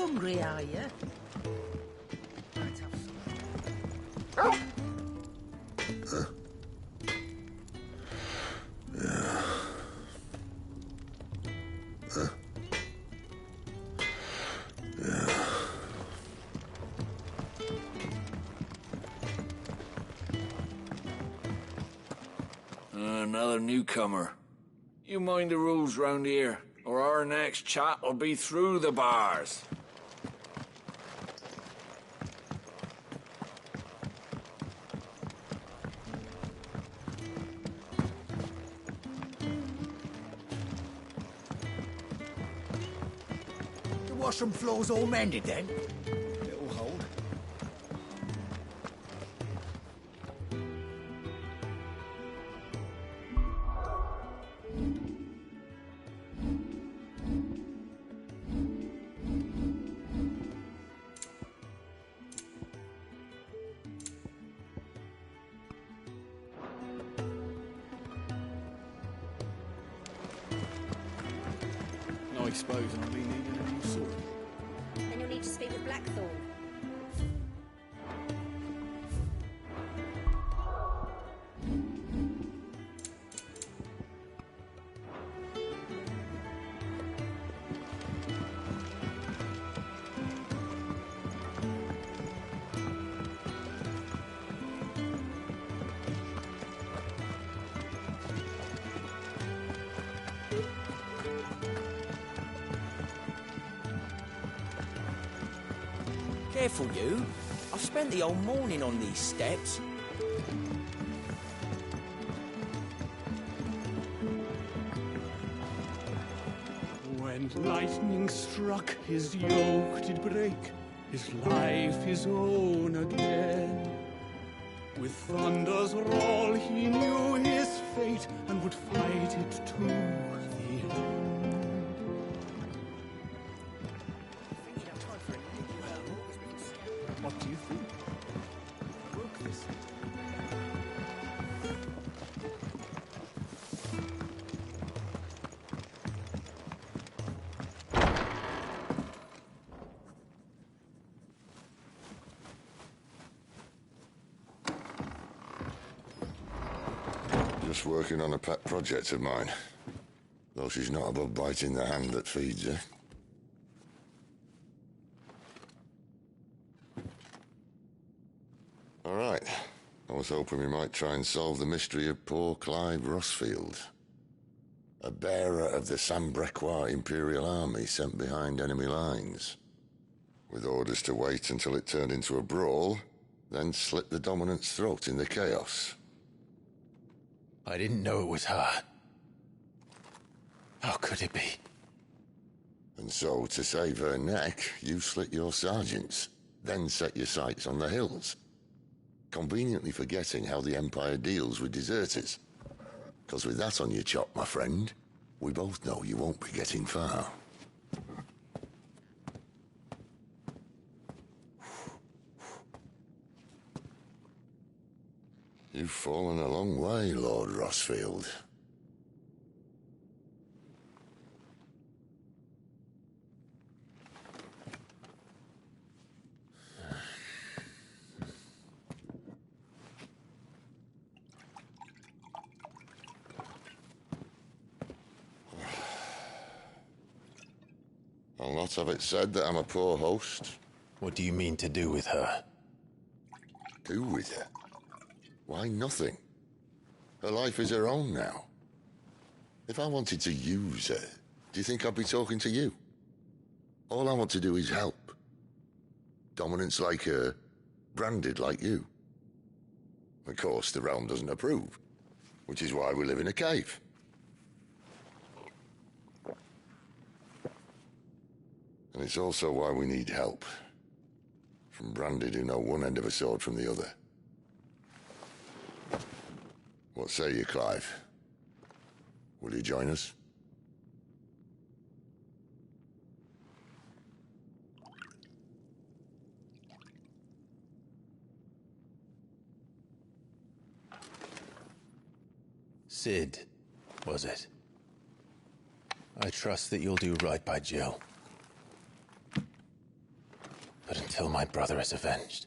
hungry, are you? Might have some. Another newcomer. You mind the rules round here, or our next chat will be through the bars. The washroom floor's all mended then? It'll hold. I suppose I'll be needing a new sword. Then you'll need to speak with Blackthorn. Careful, you. I've spent the whole morning on these steps. When lightning struck, his yoke did break, his life his own again. With thunder's roll he knew his fate, and would fight it to the end. What do you think? Broke this. Just working on a pet project of mine. Though she's not above biting the hand that feeds her. All right. I was hoping we might try and solve the mystery of poor Clive Rossfield. A bearer of the Sambrequois Imperial Army sent behind enemy lines. With orders to wait until it turned into a brawl, then slit the dominant's throat in the chaos. I didn't know it was her. How could it be? And so, to save her neck, you slit your sergeants, then set your sights on the hills. Conveniently forgetting how the Empire deals with deserters. Because with that on your chop, my friend, we both know you won't be getting far. You've fallen a long way, Lord Rossfield. I'll not have it said that I'm a poor host. What do you mean to do with her? Do with her? Why, nothing. Her life is her own now. If I wanted to use her, do you think I'd be talking to you? All I want to do is help. Dominants like her, branded like you. Of course, the realm doesn't approve, which is why we live in a cave. And it's also why we need help. From branded who know one end of a sword from the other. What say you, Clive? Will you join us? Sid, was it? I trust that you'll do right by Jill. until my brother is avenged.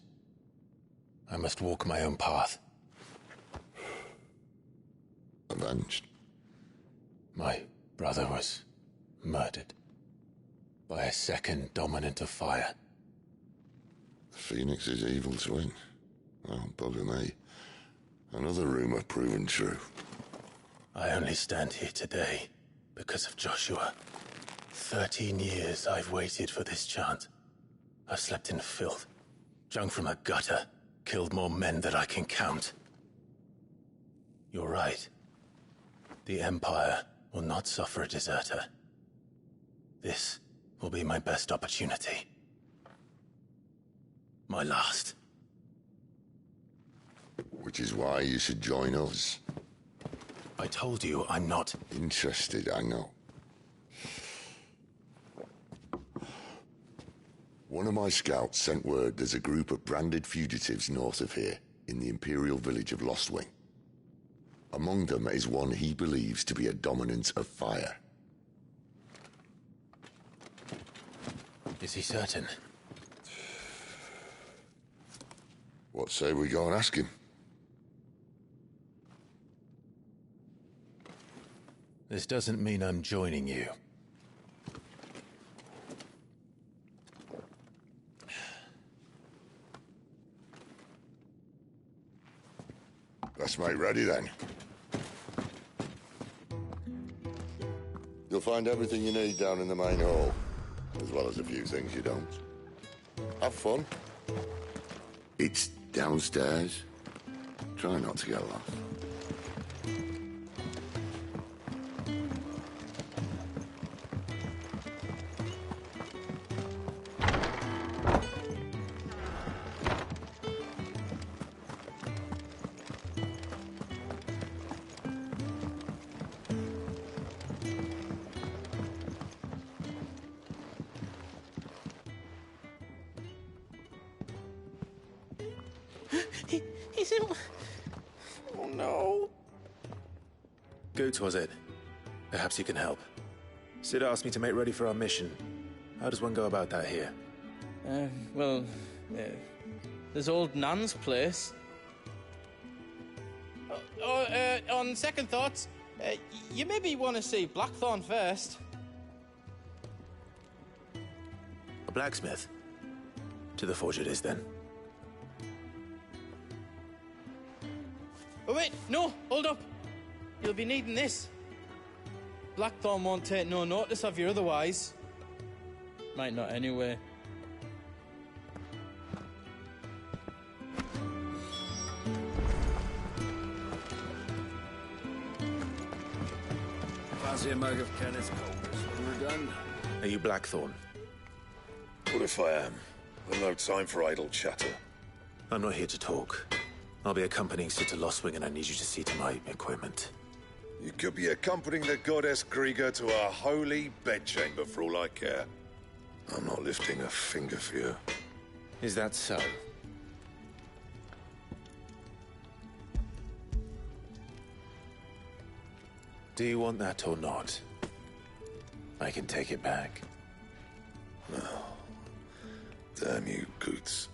I must walk my own path. Avenged? My brother was murdered by a second dominant of fire. Phoenix's evil twin. Oh, bugger me. Another rumor proven true. I only stand here today because of Joshua. 13 years I've waited for this chance. I've slept in filth, drunk from a gutter, killed more men than I can count. You're right. The Empire will not suffer a deserter. This will be my best opportunity. My last. Which is why you should join us. I told you I'm not Interested, I know. One of my scouts sent word there's a group of branded fugitives north of here, in the Imperial village of Lostwing. Among them is one he believes to be a dominant of fire. Is he certain? What say we go and ask him? This doesn't mean I'm joining you. Let's make ready then. You'll find everything you need down in the main hall, as well as a few things you don't. Have fun. It's downstairs. Try not to get lost. He's in... Oh, no. Goots, was it? Perhaps you can help. Sid asked me to make ready for our mission. How does one go about that here? Well, there's old Nan's place. On second thoughts, you maybe want to see Blackthorn first. A blacksmith? To the forge it is, then. Oh, wait, no, hold up. You'll be needing this. Blackthorn won't take no notice of you otherwise. Might not anyway. Fancy a mug of Kenneth's Cobras when we're done? Are you Blackthorn? What if I am? I've no time for idle chatter. I'm not here to talk. I'll be accompanying Sid to Lostwing, and I need you to see to my equipment. You could be accompanying the goddess Krieger to our holy bedchamber for all I care. I'm not lifting a finger for you. Is that so? Do you want that or not? I can take it back. No. Damn you, Goots.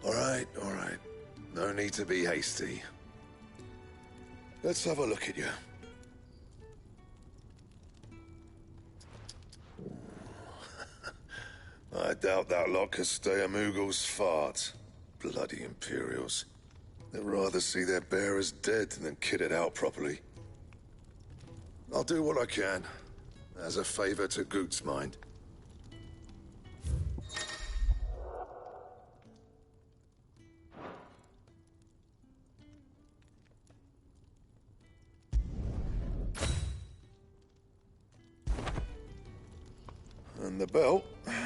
All right. No need to be hasty. Let's have a look at you. I doubt that lot could stay a Moogle's fart. Bloody Imperials. They'd rather see their bearers dead than kitted out properly. I'll do what I can, as a favor to Goot's mind. And the belt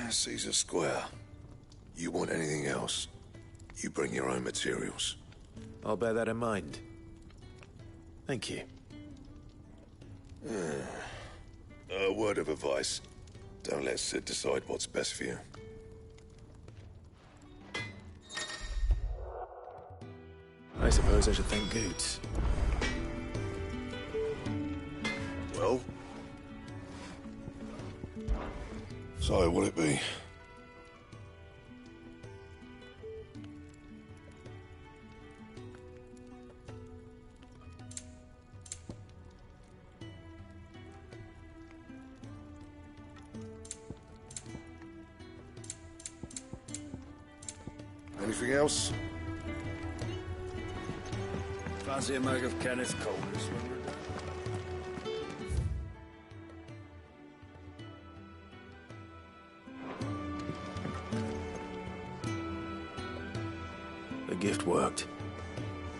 sees a square. You want anything else, you bring your own materials. I'll bear that in mind. Thank you. A word of advice. Don't let Sid decide what's best for you. I suppose I should thank Goots. Well? So, what'll it be? Anything else? Fancy a mug of Kenneth Colders when we're done? The gift worked.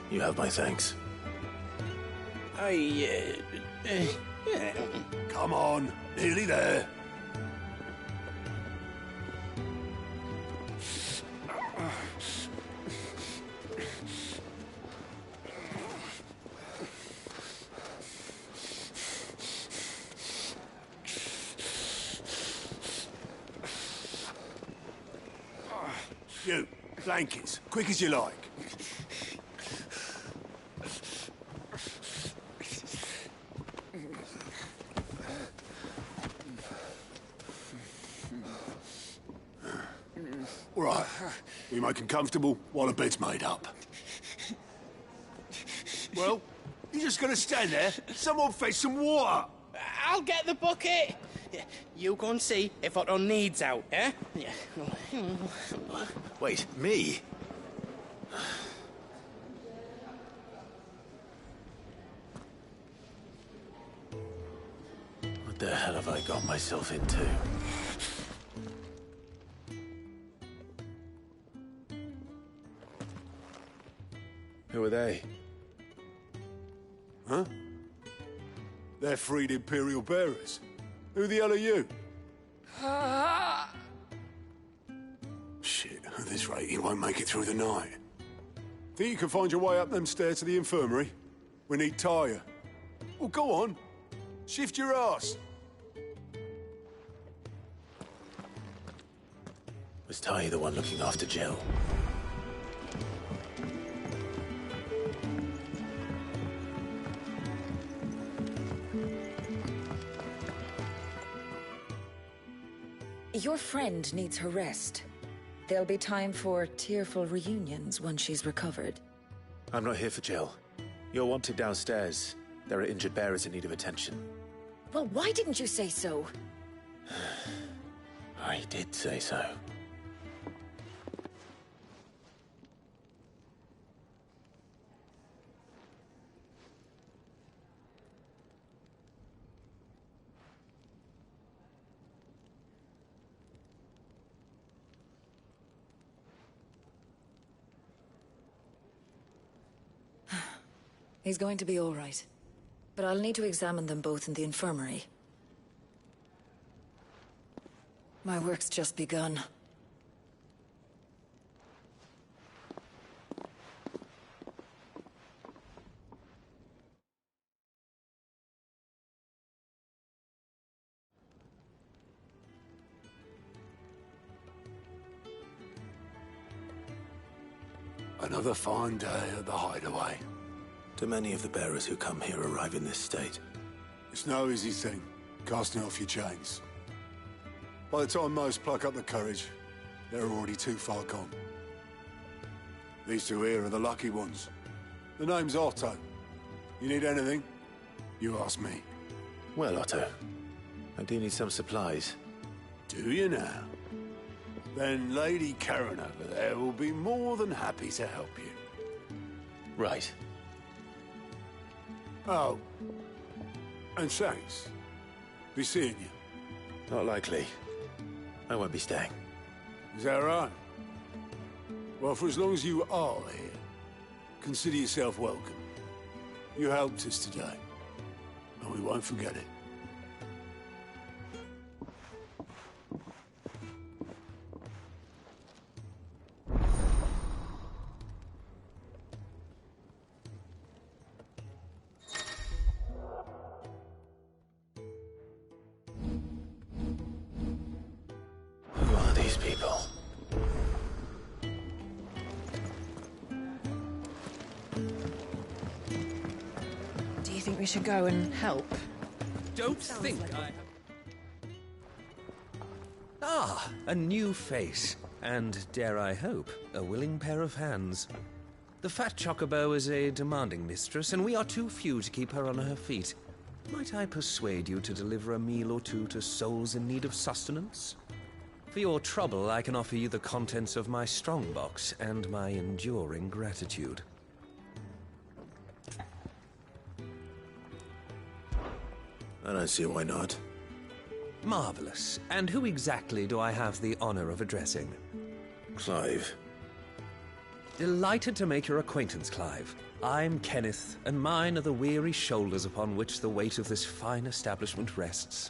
You have my thanks. Come on, nearly there. You, blankets, quick as you like. All right, we make 'em comfortable while the bed's made up. Well, you're just gonna stand there? Someone fetch some water! I'll get the bucket. You go and see if Otto needs out, eh? Wait, me? What the hell have I got myself into? Who are they? Huh? They're freed Imperial bearers. Who the hell are you? Shit, at this rate, you won't make it through the night. Think you can find your way up them stairs to the infirmary? We need Tyre. Well, go on. Shift your ass. Was Ty the one looking after Jill? Your friend needs her rest. There'll be time for tearful reunions once she's recovered. I'm not here for Jill. You're wanted downstairs. There are injured bearers in need of attention. Well, why didn't you say so? I did say so. He's going to be all right. But I'll need to examine them both in the infirmary. My work's just begun. Another fine day at the hideaway. Do many of the bearers who come here arrive in this state? It's no easy thing, casting off your chains. By the time most pluck up the courage, they're already too far gone. These two here are the lucky ones. The name's Otto. You need anything? You ask me. Well, Otto, I do need some supplies. Do you now? Then Lady Karen over there will be more than happy to help you. Right. Oh. And thanks. Be seeing you. Not likely. I won't be staying. Is that right? Well, for as long as you are here, consider yourself welcome. You helped us today, and we won't forget it. Who are these people? Do you think we should go and help? Don't think I... Ah, a new face. And, dare I hope, a willing pair of hands. The fat chocobo is a demanding mistress, and we are too few to keep her on her feet. Might I persuade you to deliver a meal or two to souls in need of sustenance? For your trouble, I can offer you the contents of my strongbox and my enduring gratitude. I don't see why not. Marvelous. And who exactly do I have the honor of addressing? Clive. Delighted to make your acquaintance, Clive. I'm Kenneth, and mine are the weary shoulders upon which the weight of this fine establishment rests.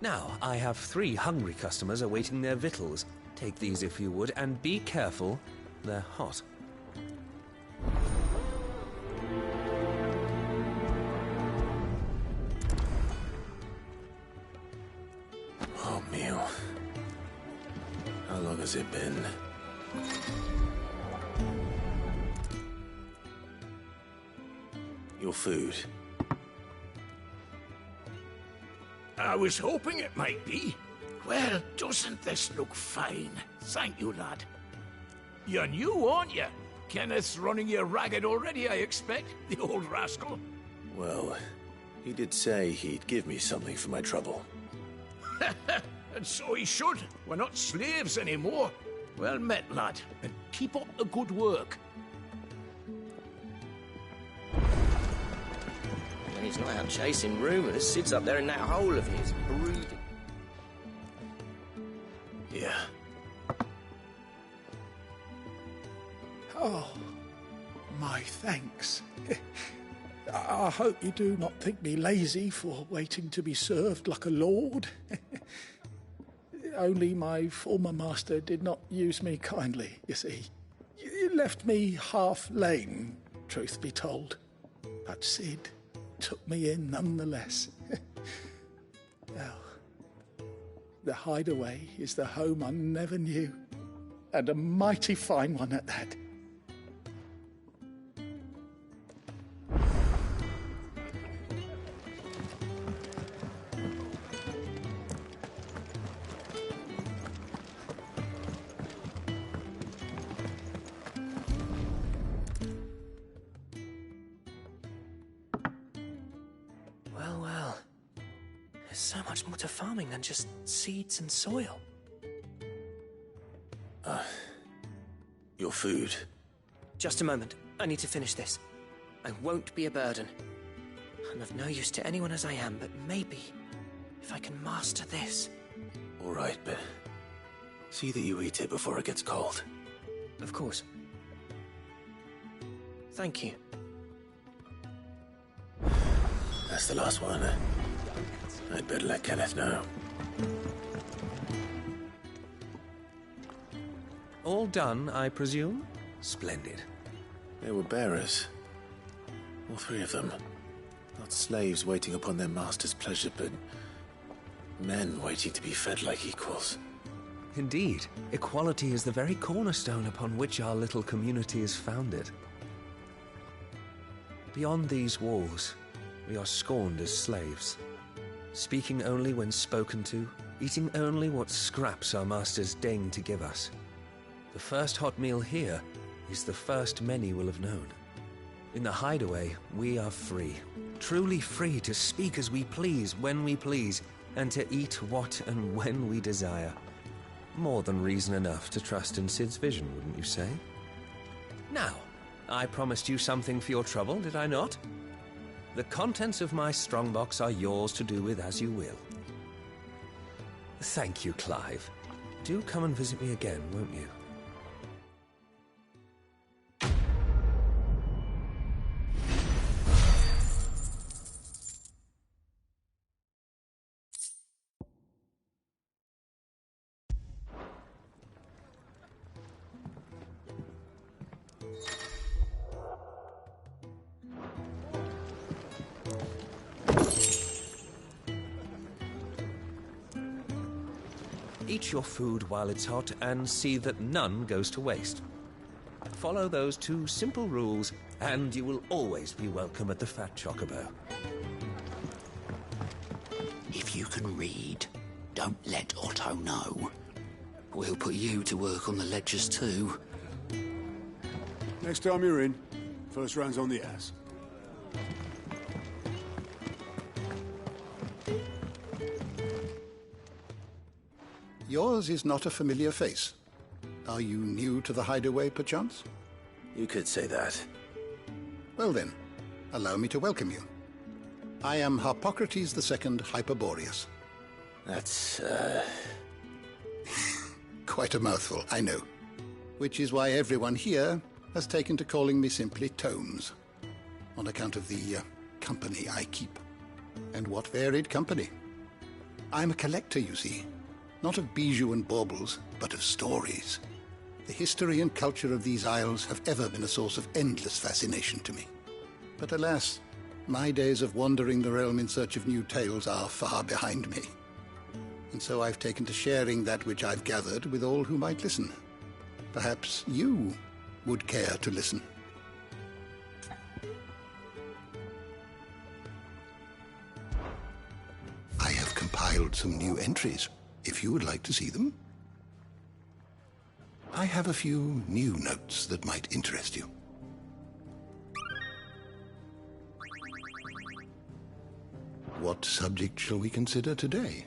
Now, I have 3 hungry customers awaiting their victuals. Take these if you would, and be careful, they're hot. Oh, meal. How long has it been? Your food. I was hoping it might be. Well, doesn't this look fine? Thank you, lad. You're new, aren't you? Kenneth's running you ragged already, I expect, the old rascal. Well, he did say he'd give me something for my trouble. And so he should. We're not slaves anymore. Well met, lad, and keep up the good work. And he's not out chasing rumours. Sid's up there in that hole of his, brooding. Yeah. Oh, my thanks. I hope you do not think me lazy for waiting to be served like a lord. Only my former master did not use me kindly, you see. You left me half lame, truth be told. But Sid took me in nonetheless. Well, the hideaway is the home I never knew, and a mighty fine one at that. Well. There's so much more to farming than just seeds and soil. Your food. Just a moment. I need to finish this. I won't be a burden. I'm of no use to anyone as I am, but maybe if I can master this. All right, but see that you eat it before it gets cold. Of course. Thank you. That's the last one. I'd better let Kenneth know. All done, I presume? Splendid. They were bearers. All 3 of them. Not slaves waiting upon their master's pleasure, but men waiting to be fed like equals. Indeed, equality is the very cornerstone upon which our little community is founded. Beyond these walls, we are scorned as slaves, speaking only when spoken to, eating only what scraps our masters deign to give us. The first hot meal here is the first many will have known. In the hideaway, we are free, truly free to speak as we please, when we please, and to eat what and when we desire. More than reason enough to trust in Sid's vision, wouldn't you say? Now, I promised you something for your trouble, did I not? The contents of my strongbox are yours to do with as you will. Thank you, Clive. Do come and visit me again, won't you? Eat your food while it's hot and see that none goes to waste. Follow those 2 simple rules and you will always be welcome at the Fat Chocobo. If you can read, don't let Otto know. We'll put you to work on the ledgers too. Next time you're in, first round's on the ass. yours is not a familiar face. Are you new to the hideaway, perchance? You could say that. Well then, allow me to welcome you. I am Harpocrates II Hyperboreus. That's, Quite a mouthful, I know. Which is why everyone here has taken to calling me simply Tomes, on account of the company I keep. And what varied company. I'm a collector, you see. Not of bijou and baubles, but of stories. The history and culture of these isles have ever been a source of endless fascination to me. But alas, my days of wandering the realm in search of new tales are far behind me. And so I've taken to sharing that which I've gathered with all who might listen. Perhaps you would care to listen. I have compiled some new entries, if you would like to see them. I have a few new notes that might interest you. What subject shall we consider today?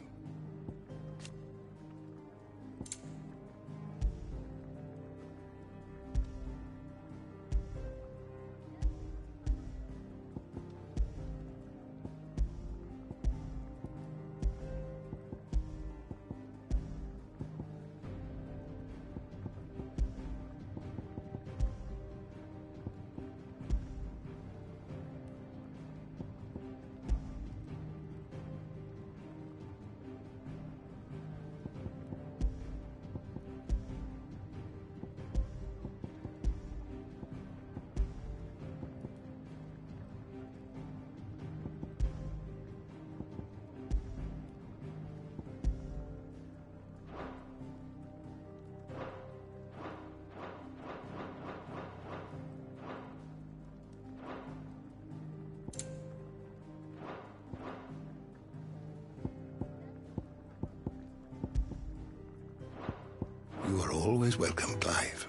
You are always welcome, Clive.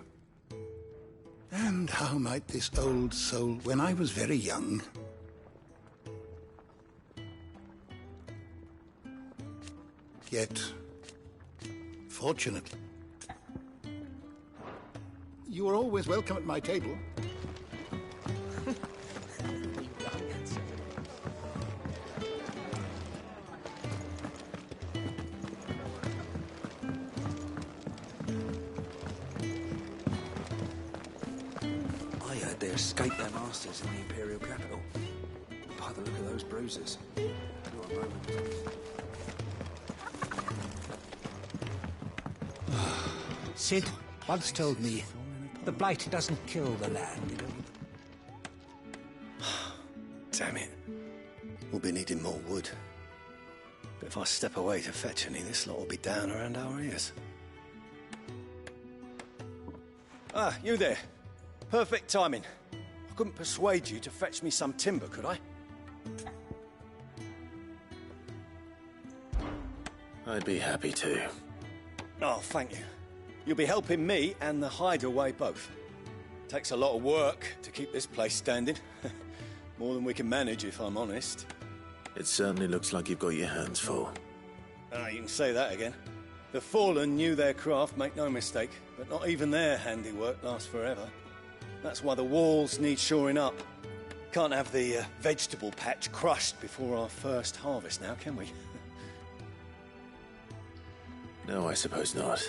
And how might this old soul, when I was very young... Yet, fortunately... You are always welcome at my table. They escaped their masters in the Imperial capital. By the look of those bruises. Sid once told me, the blight doesn't kill the land. Damn it. We'll be needing more wood. But if I step away to fetch any, this lot will be down around our ears. Ah, you there. Perfect timing. I couldn't persuade you to fetch me some timber, could I? I'd be happy to. Oh, thank you. You'll be helping me and the hideaway both. Takes a lot of work to keep this place standing. More than we can manage, if I'm honest. It certainly looks like you've got your hands full. Ah, you can say that again. The Fallen knew their craft, make no mistake, but not even their handiwork lasts forever. That's why the walls need shoring up. Can't have the vegetable patch crushed before our first harvest now, can we? No, I suppose not.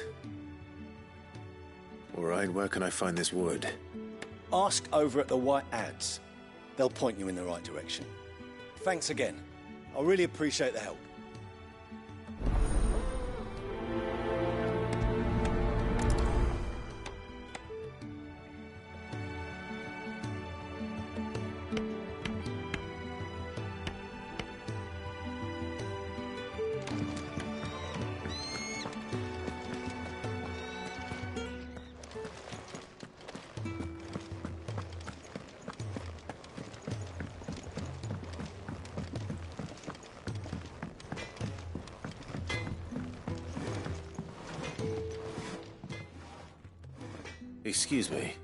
All right, where can I find this wood? Ask over at the White Ads. They'll point you in the right direction. Thanks again. I really appreciate the help. Excuse me.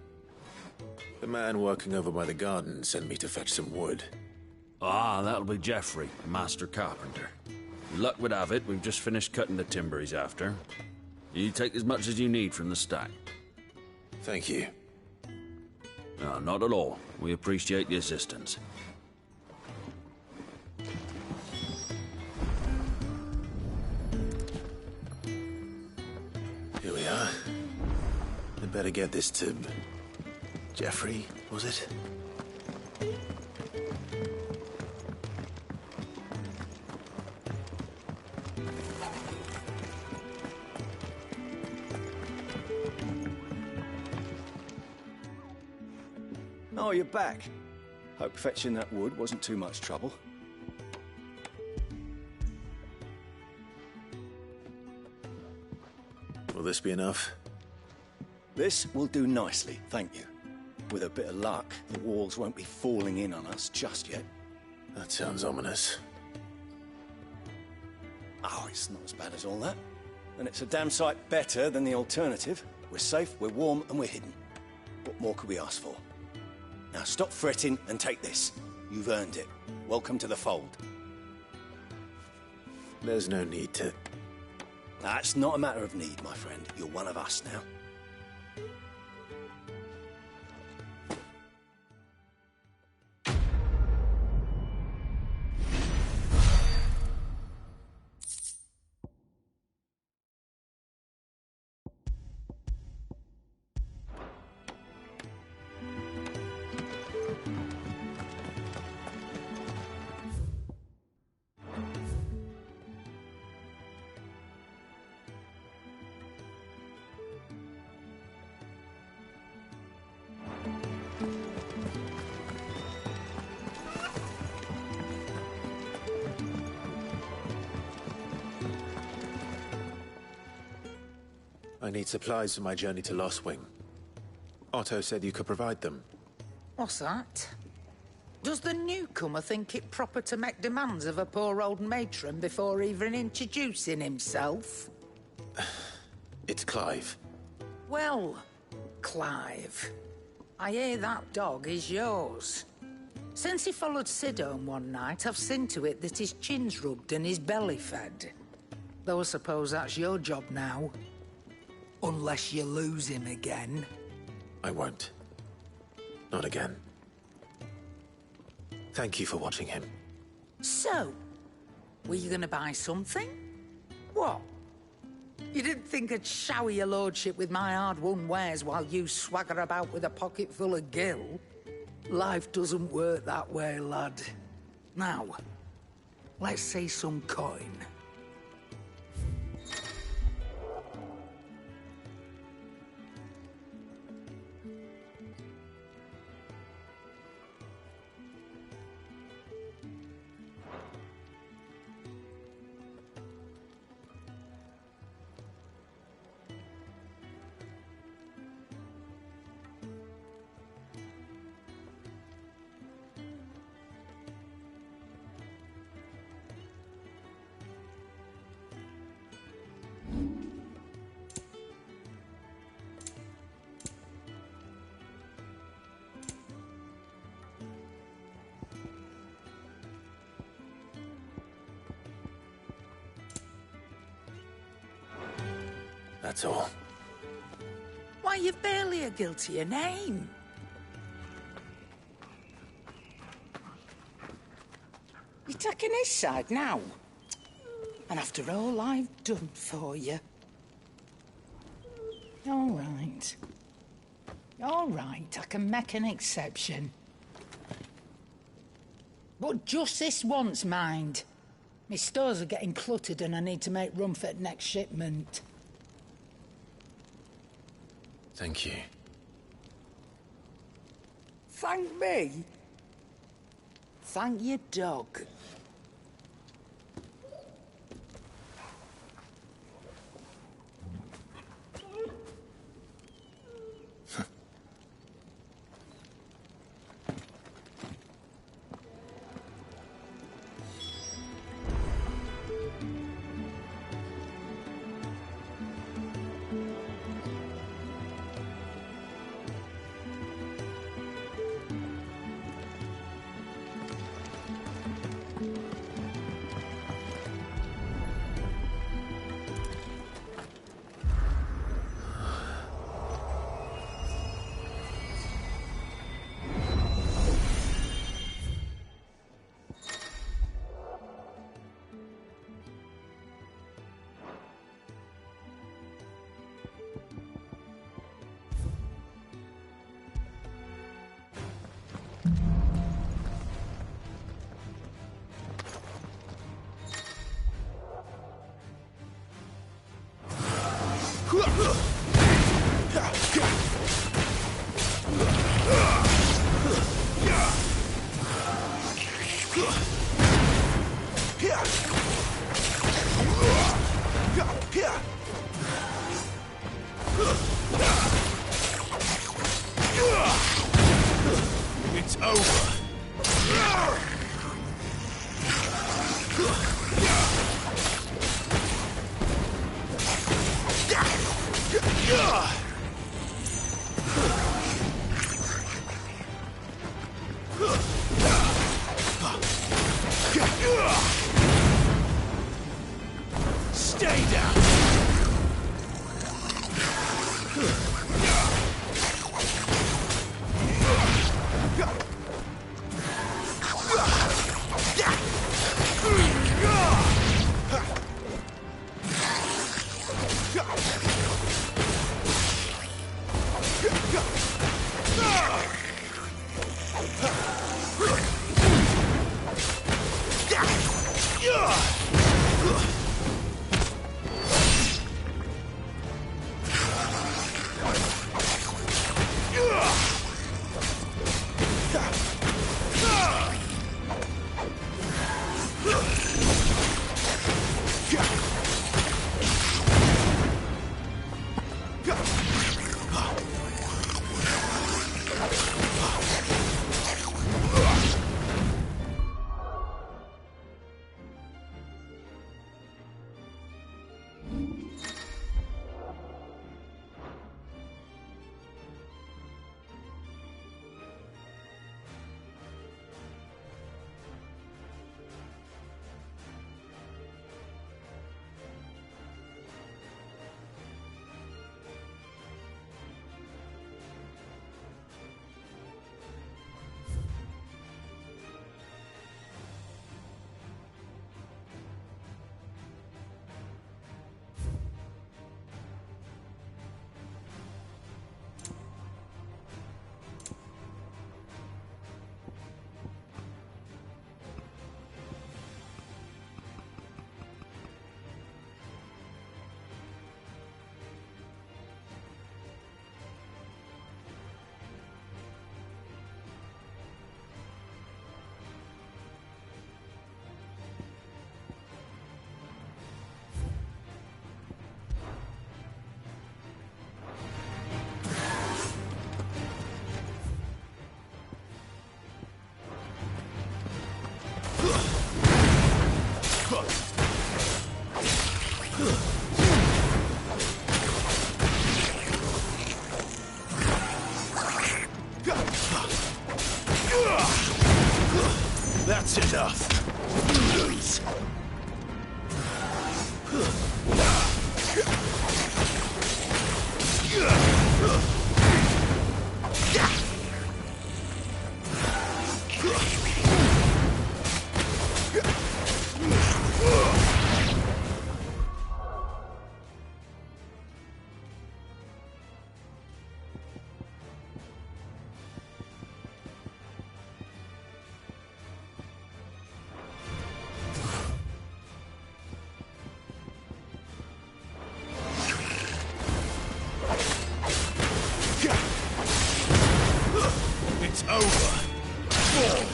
The man working over by the garden sent me to fetch some wood. Ah, that'll be Geoffrey, master carpenter. Luck would have it, we've just finished cutting the timber he's after. You take as much as you need from the stack. Thank you. No, not at all. We appreciate the assistance. Here we are. I'd better get this to... Jeffrey, was it? Oh, you're back. Hope fetching that wood wasn't too much trouble. Will this be enough? This will do nicely, thank you. With a bit of luck, the walls won't be falling in on us just yet. That sounds ominous. Oh, it's not as bad as all that. And it's a damn sight better than the alternative. We're safe, we're warm, and we're hidden. What more could we ask for? Now stop fretting and take this. You've earned it. Welcome to the fold. There's no need to... That's not a matter of need, my friend. You're one of us now. I need supplies for my journey to Lost Wing. Otto said you could provide them. What's that? Does the newcomer think it proper to make demands of a poor old matron before even introducing himself? It's Clive. Well, Clive, I hear that dog is yours. Since he followed Sid home one night, I've seen to it that his chin's rubbed and his belly fed. Though I suppose that's your job now. Unless you lose him again. I won't. Not again. Thank you for watching him. So, were you gonna buy something? What? You didn't think I'd shower your lordship with my hard-won wares while you swagger about with a pocket full of gil? Life doesn't work that way, lad. Now, let's see some coin. That's all. Why, you've barely a guiltier name. You're taking his side now? And after all I've done for you? All right. All right, I can make an exception. But just this once, mind. My stores are getting cluttered and I need to make room for the next shipment. Thank you. Thank me? Thank your dog. It's over. Stay down. That's enough. Lose. It's over. Fall.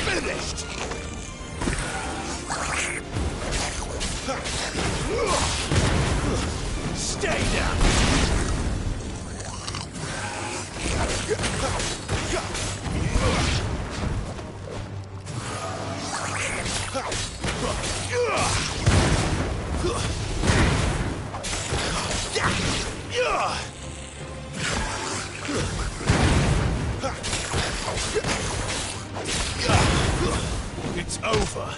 Finished. Stay down. It's over.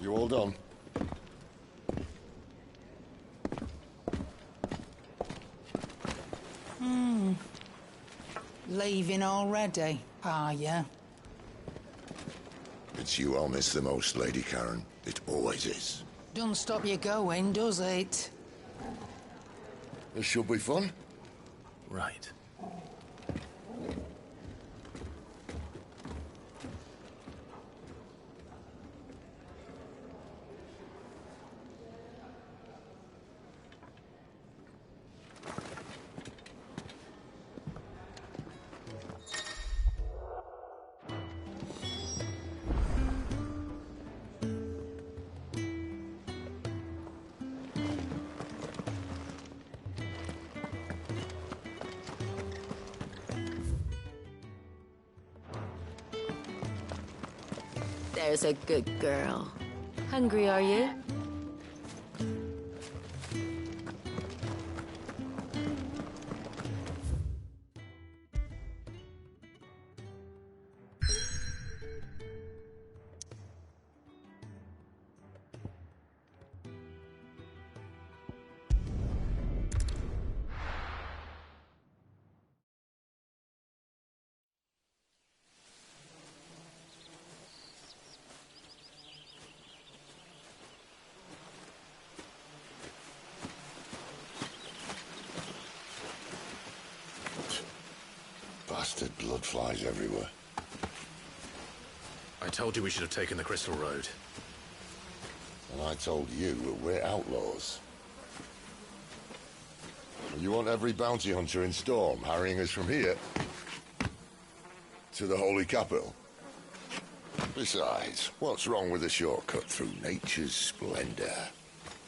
You all done? Leaving already, are ya? It's you I'll miss the most, Lady Karen. It always is. Don't stop you going, does it? This should be fun. Right. There's a good girl. Hungry, are you? Bastard blood flies everywhere. I told you we should have taken the Crystal Road. And I told you that we're outlaws. You want every bounty hunter in Storm harrying us from here to the Holy Capital? Besides, what's wrong with a shortcut through nature's splendor?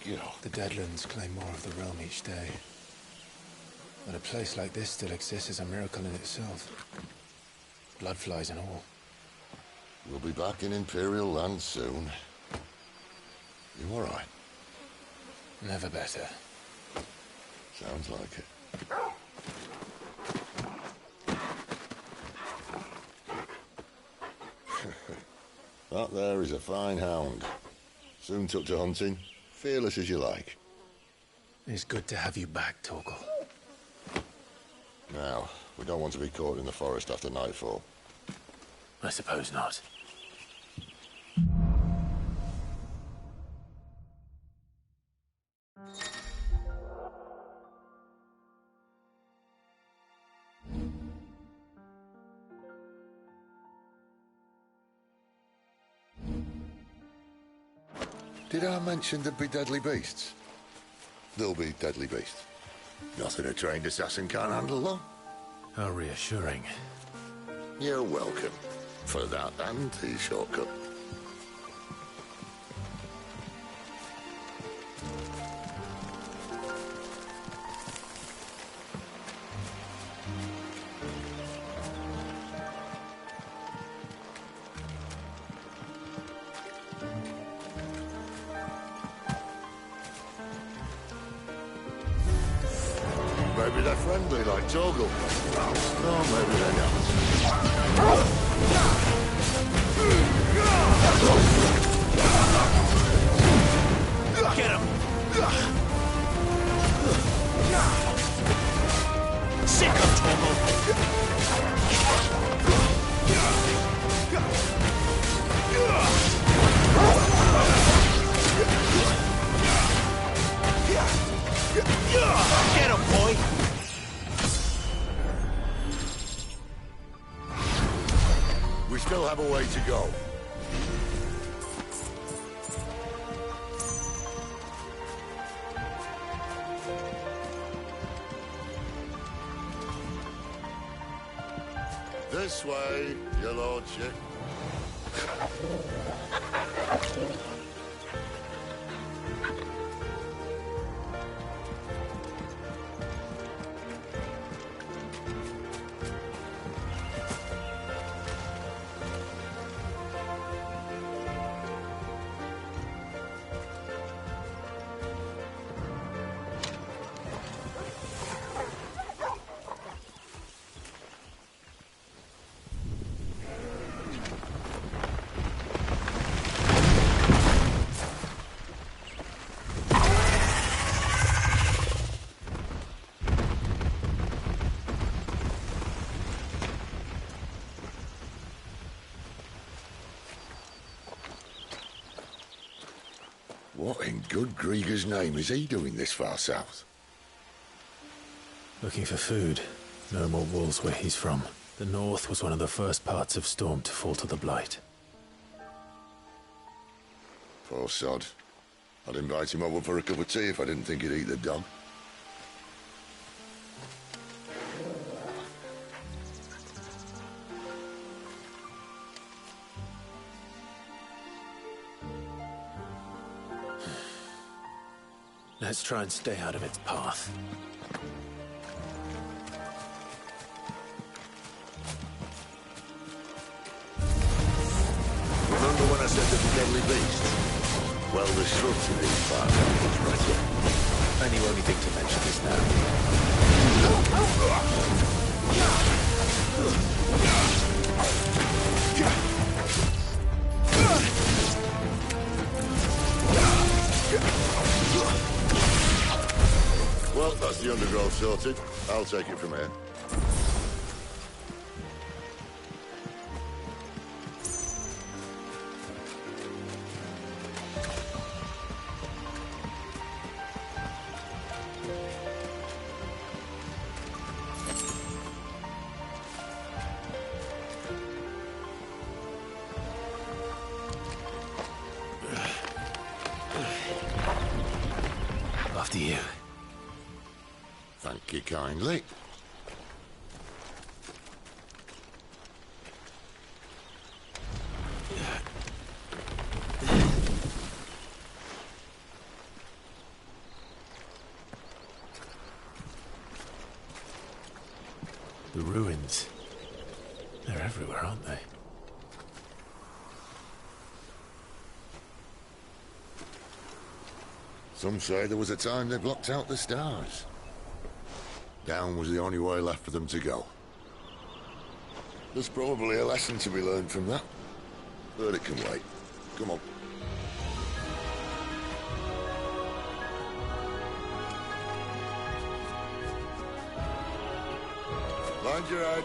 You know. The Deadlands claim more of the realm each day. That a place like this still exists is a miracle in itself. Bloodflies and all. We'll be back in Imperial land soon. You all right? Never better. Sounds like it. That there is a fine hound. Soon took to hunting. Fearless as you like. It's good to have you back, Torgal. Now, we don't want to be caught in the forest after nightfall. I suppose not. Did I mention there'd be deadly beasts? There'll be deadly beasts. Nothing a trained assassin can't handle, though. How reassuring. You're welcome. For that and the shortcut. Maybe they're friendly like Torgal. No, maybe they're not. Get him! Sick of Get him, boy! We still have a way to go. This way, your lordship. What in good Grieger's name is he doing this far south? Looking for food. No more wolves where he's from. The north was one of the first parts of Storm to fall to the Blight. Poor sod. I'd invite him over for a cup of tea if I didn't think he'd eat the dog. Let's try and stay out of its path. Remember when I said there's a deadly beast? Well, the shrubs in these parts aren't much better. And you only think to mention this now. Well, that's the undergrowth sorted. I'll take it from here. After you. Thank you kindly. The ruins. They're everywhere, aren't they? Some say there was a time they blocked out the stars. Down was the only way left for them to go. There's probably a lesson to be learned from that. But it can wait. Come on. Mind your eye.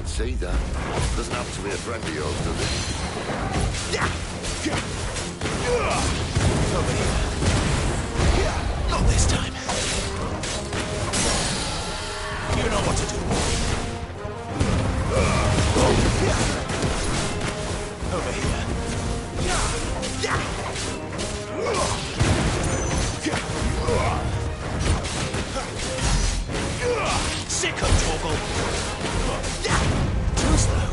See that? Doesn't have to be a friend of yours, does it? Over here. Not this time. You know what to do. Over here. Sicko Torgal. Too slow.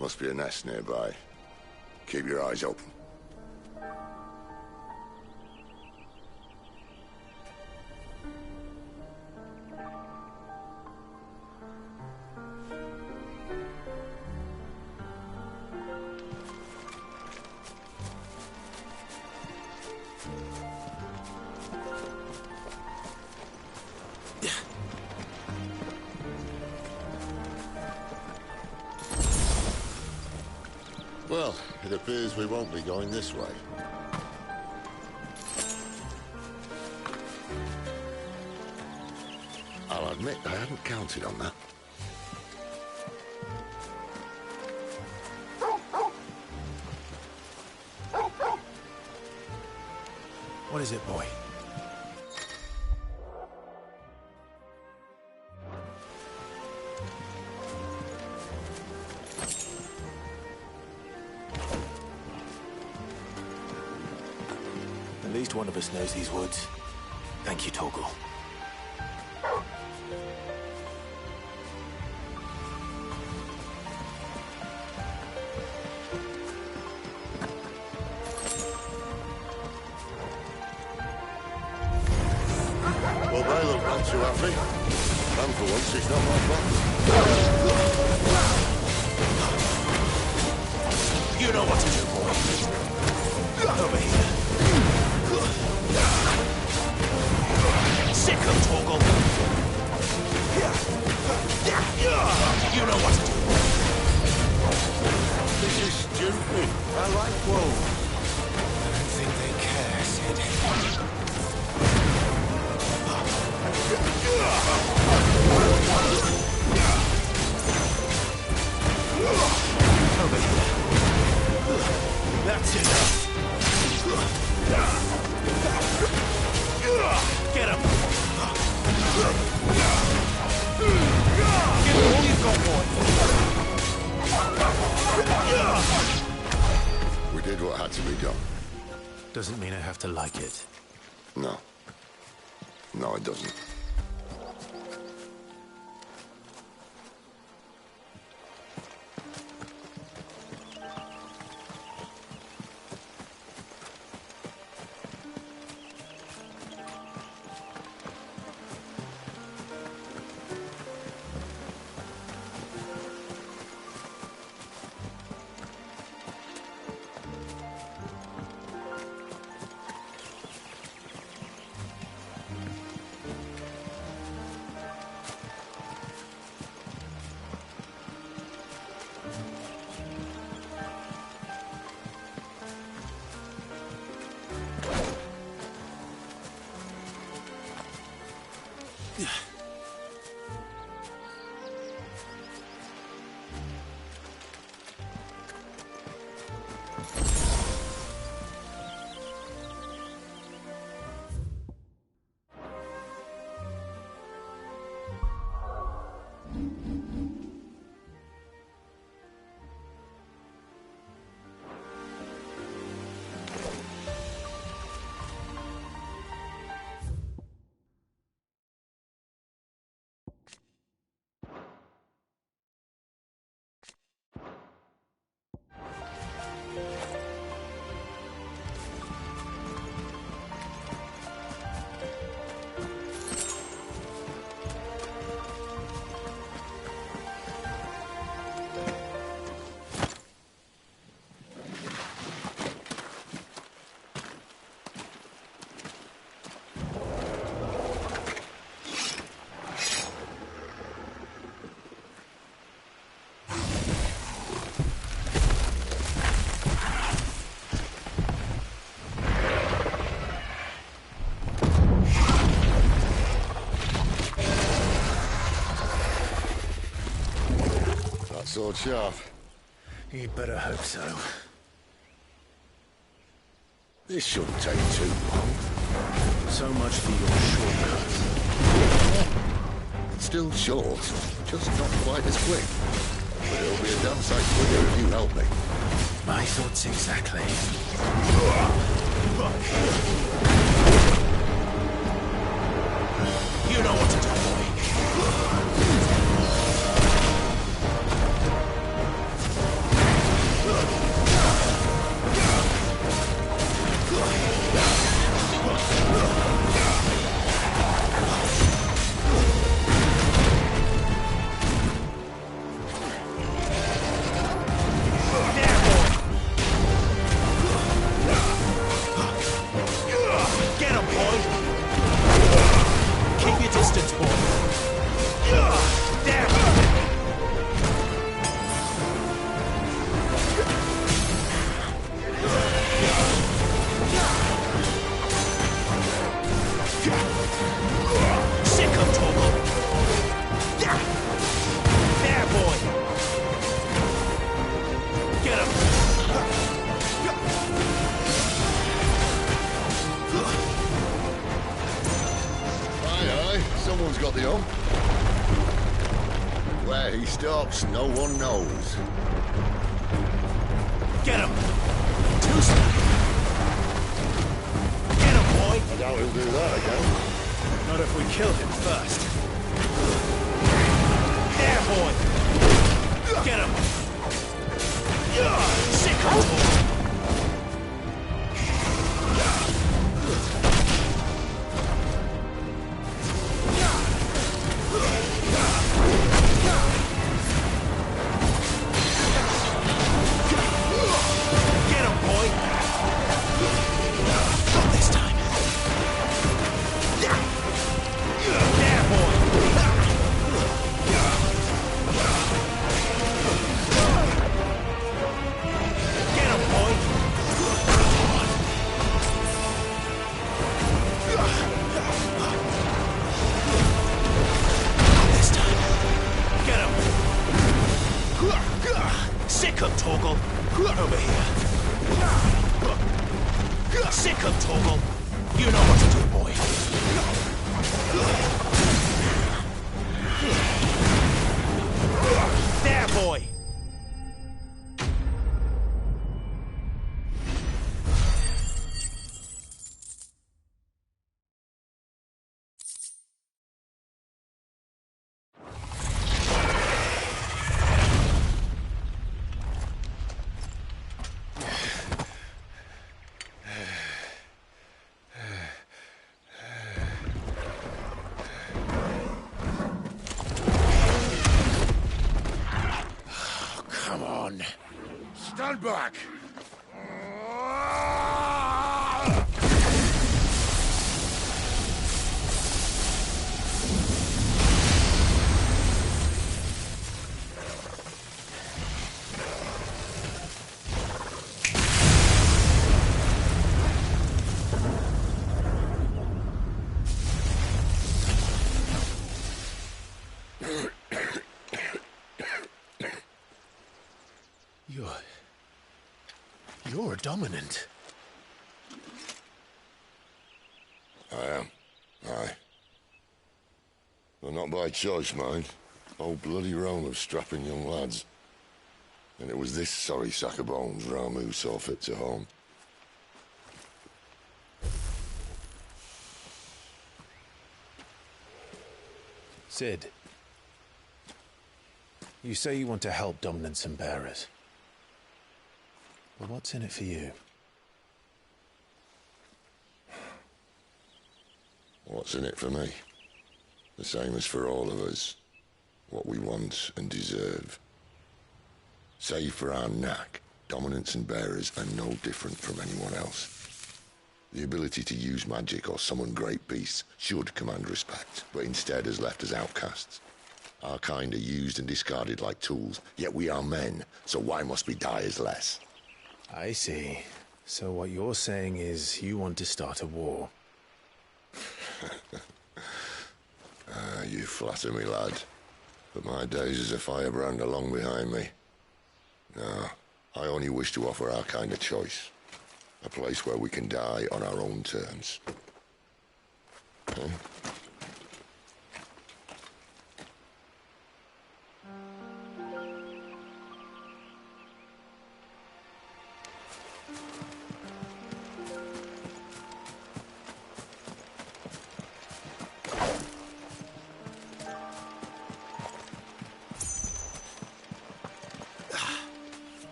Must be a nest nearby. Keep your eyes open. Well, it appears we won't be going this way. I'll admit I hadn't counted on that. What is it, boy? At least one of us knows these woods. Thank you, Torgal. Well, they look not too happy. And for once, it's not my fault. You know what to do, boy. Over here. Sick of Torgal. You know what to do. This is stupid. I like wolves. I don't think they care, Sid. Over here. That's enough. Get him. Give him all you've got, boy. We did what had to be done. Doesn't mean I have to like it. No. No, it doesn't. Sword sharp. You'd better hope so. This shouldn't take too long. So much for your shortcut. Still short, just not quite as quick. But it'll be a damn sight quicker if you help me. My thoughts exactly. You know what to do, boy. Get him, boy! Keep your distance, boy! Damn! Sick of Torgal! There, boy! Get him! Aye, someone's got the hump. Where he stops, no one knows. Get him! Too slow! Not if we kill him first. There, boy! Get him! Sick of Get him, boy! Not this time. There, boy! Get him, boy! This time. Get him! Sick of Torgal! Over here. Sick of Torgal! You know what to do, boy. There, boy! Come on. Stand back! You're dominant. I am. Aye. But not by choice, mind. Whole bloody realm of strapping young lads. And it was this sorry sack of bones Ramu saw fit to home. Sid, you say you want to help dominants and bearers. Well, what's in it for you? What's in it for me? The same as for all of us. What we want and deserve. Save for our knack, dominants and bearers are no different from anyone else. The ability to use magic or summon great beasts should command respect, but instead has left us outcasts. Our kind are used and discarded like tools, yet we are men, so why must we die as less? I see. So what you're saying is you want to start a war. You flatter me, lad. But my days as a firebrand are long behind me. No, I only wish to offer our kind a choice. A place where we can die on our own terms. Huh?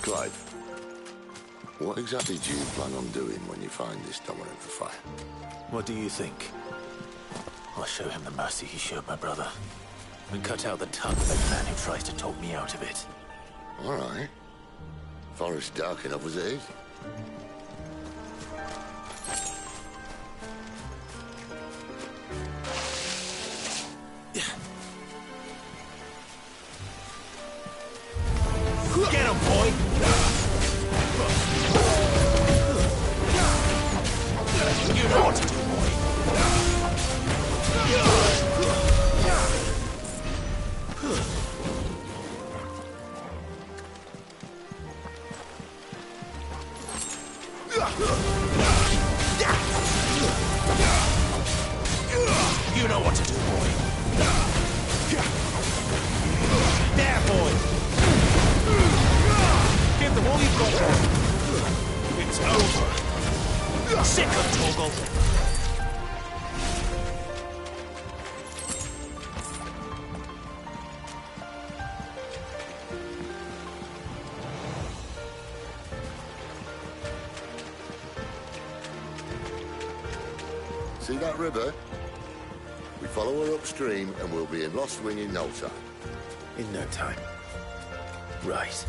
Clive, what exactly do you plan on doing when you find this dominant for fire? What do you think? I'll show him the mercy he showed my brother. And cut out the tongue of any man who tries to talk me out of it. All right. Forest dark enough as it is. Get him, boy! You know what to do, boy. See that river? We follow her upstream and we'll be in Lost Wing in no time. In no time. Right.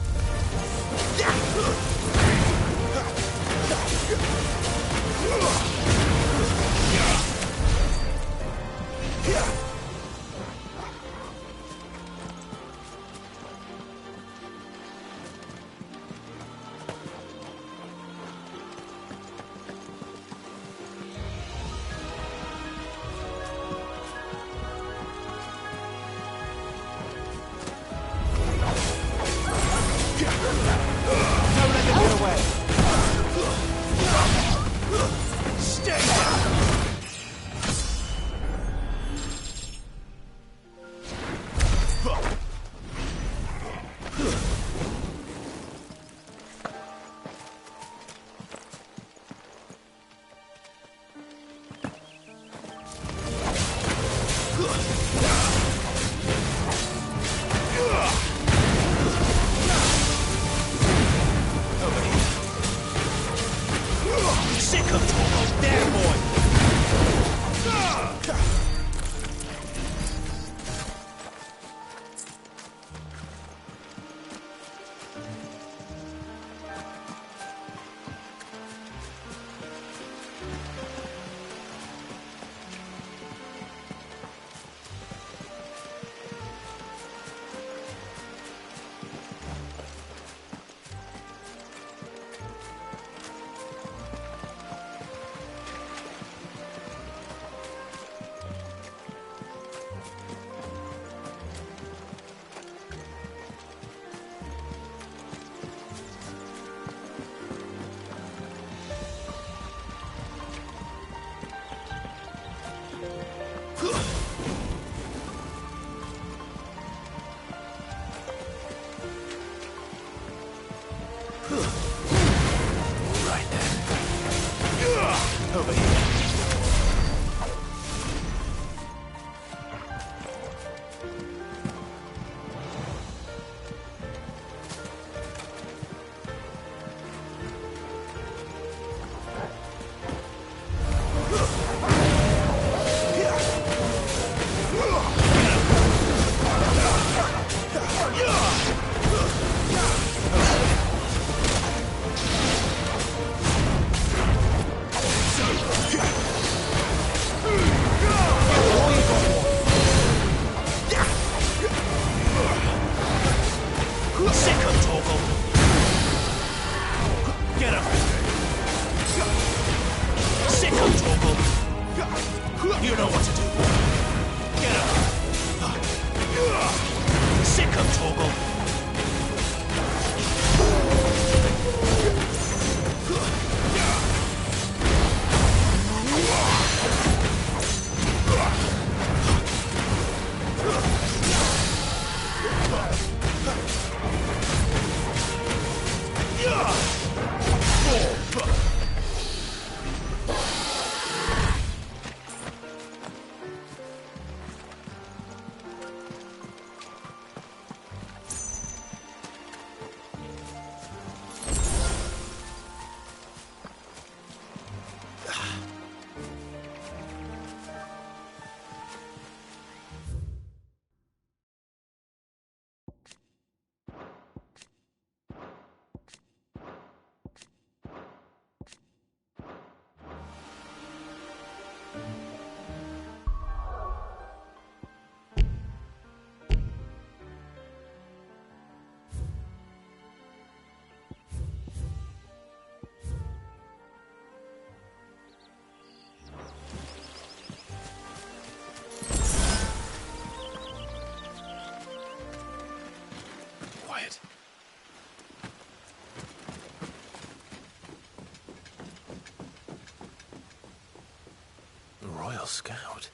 Scout.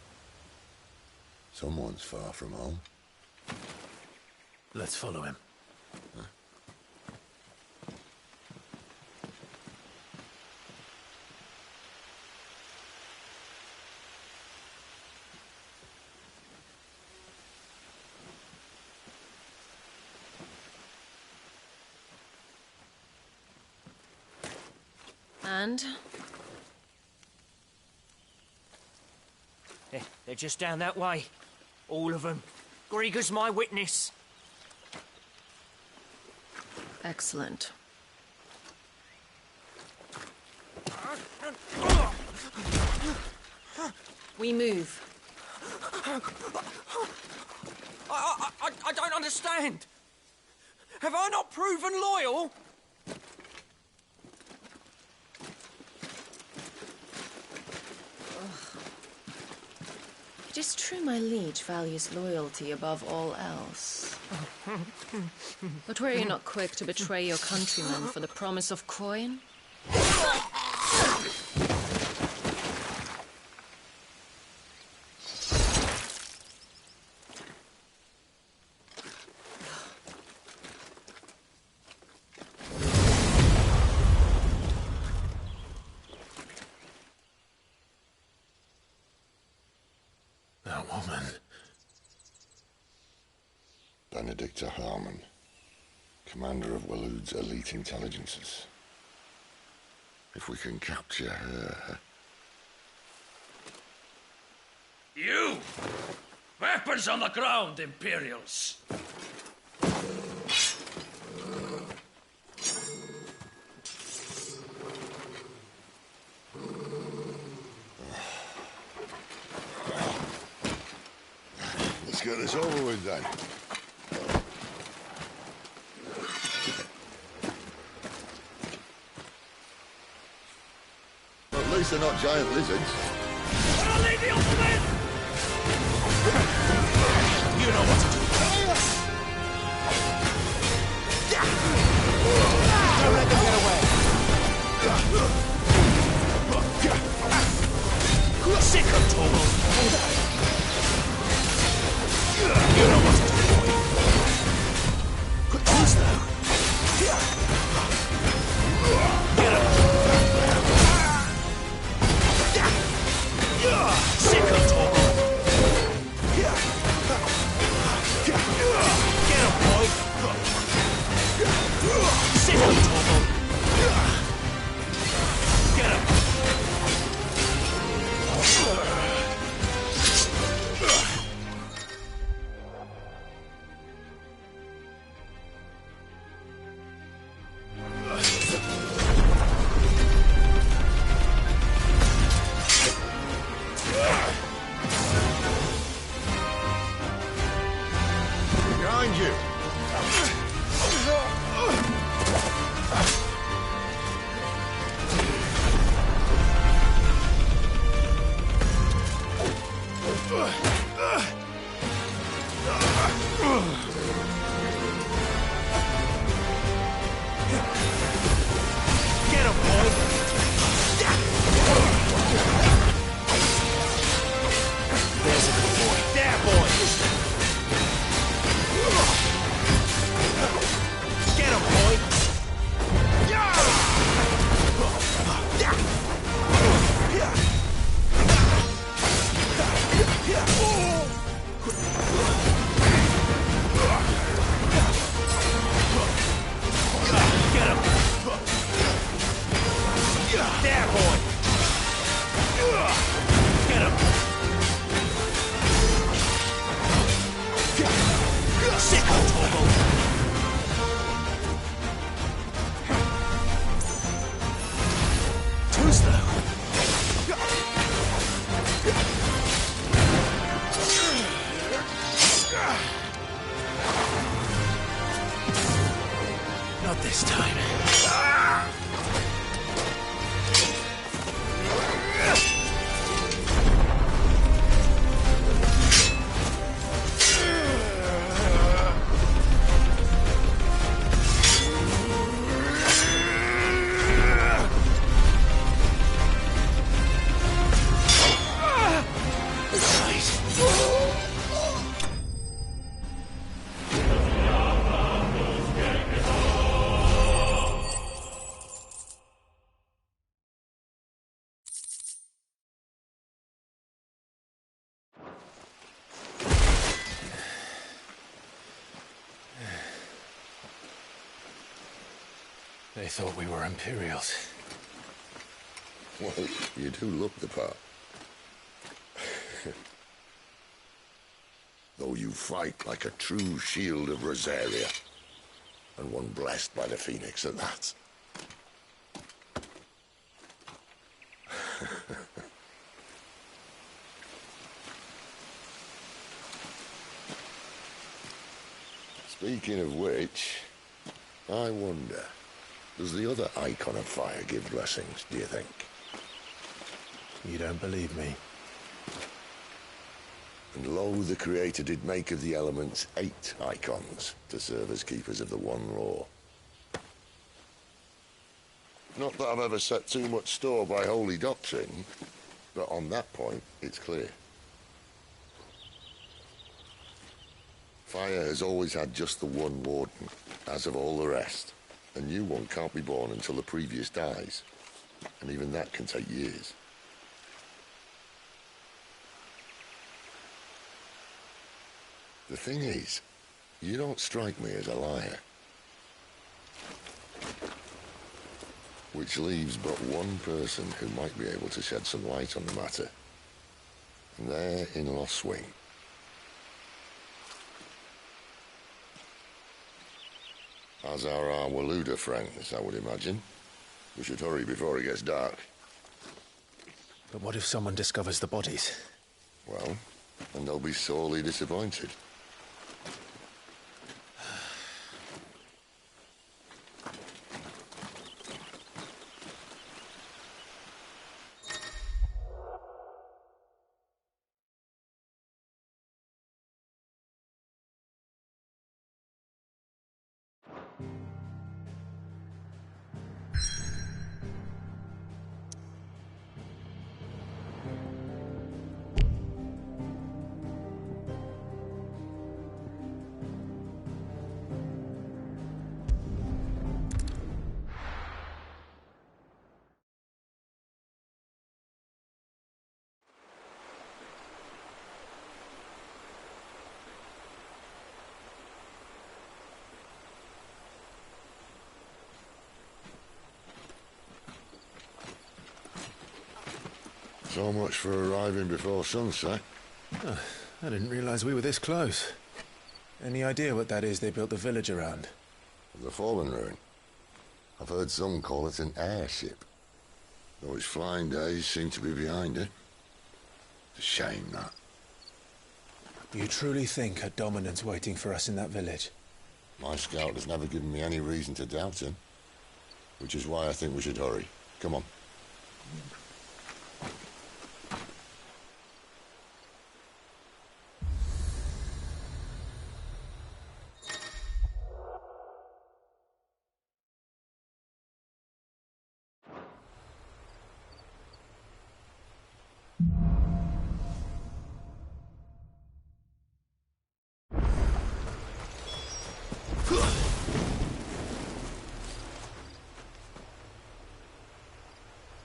Someone's far from home. Let's follow him. Huh? And? They're just down that way. All of them. Grieger's my witness. Excellent. We move. I don't understand. Have I not proven loyal? It is true my liege values loyalty above all else. But were you not quick to betray your countrymen for the promise of coin? That woman. Benedicta Harmon, commander of Waloed's elite intelligences. If we can capture her... You! Weapons on the ground, Imperials! Let's get this over with then. At least they're not giant lizards. I'll leave the other men! You know what to do. Don't let them get away. Sick of Total. You know what to do, boy. Who's now? Get him. Sick of Total. Get him, boy. Sick of Total. Get him. Behind you! Get him, boy. There's a good boy. There, boy. Get him, boy. Get him. There, boy. Get him. Sick of Togo. Too slow. Not this time. They thought we were Imperials. Well, you do look the part. know you fight like a true shield of Rosaria. And one blessed by the Phoenix at that. Speaking of which, I wonder, does the other icon of fire give blessings, do you think? You don't believe me? And lo, the Creator did make of the elements 8 icons to serve as keepers of the one law. Not that I've ever set too much store by holy doctrine, but on that point, it's clear. Fire has always had just the one warden, as of all the rest. A new one can't be born until the previous dies, and even that can take years. The thing is, you don't strike me as a liar. Which leaves but one person who might be able to shed some light on the matter. And they're in Lost Swing. As are our Waluda friends, I would imagine. We should hurry before it gets dark. But what if someone discovers the bodies? Well, then they'll be sorely disappointed. So much for arriving before sunset. Oh, I didn't realize we were this close. Any idea what that is they built the village around? The Fallen Ruin. I've heard some call it an airship. Though its flying days seem to be behind it. It's a shame, that. You truly think a dominant's waiting for us in that village? My scout has never given me any reason to doubt him. Which is why I think we should hurry. Come on.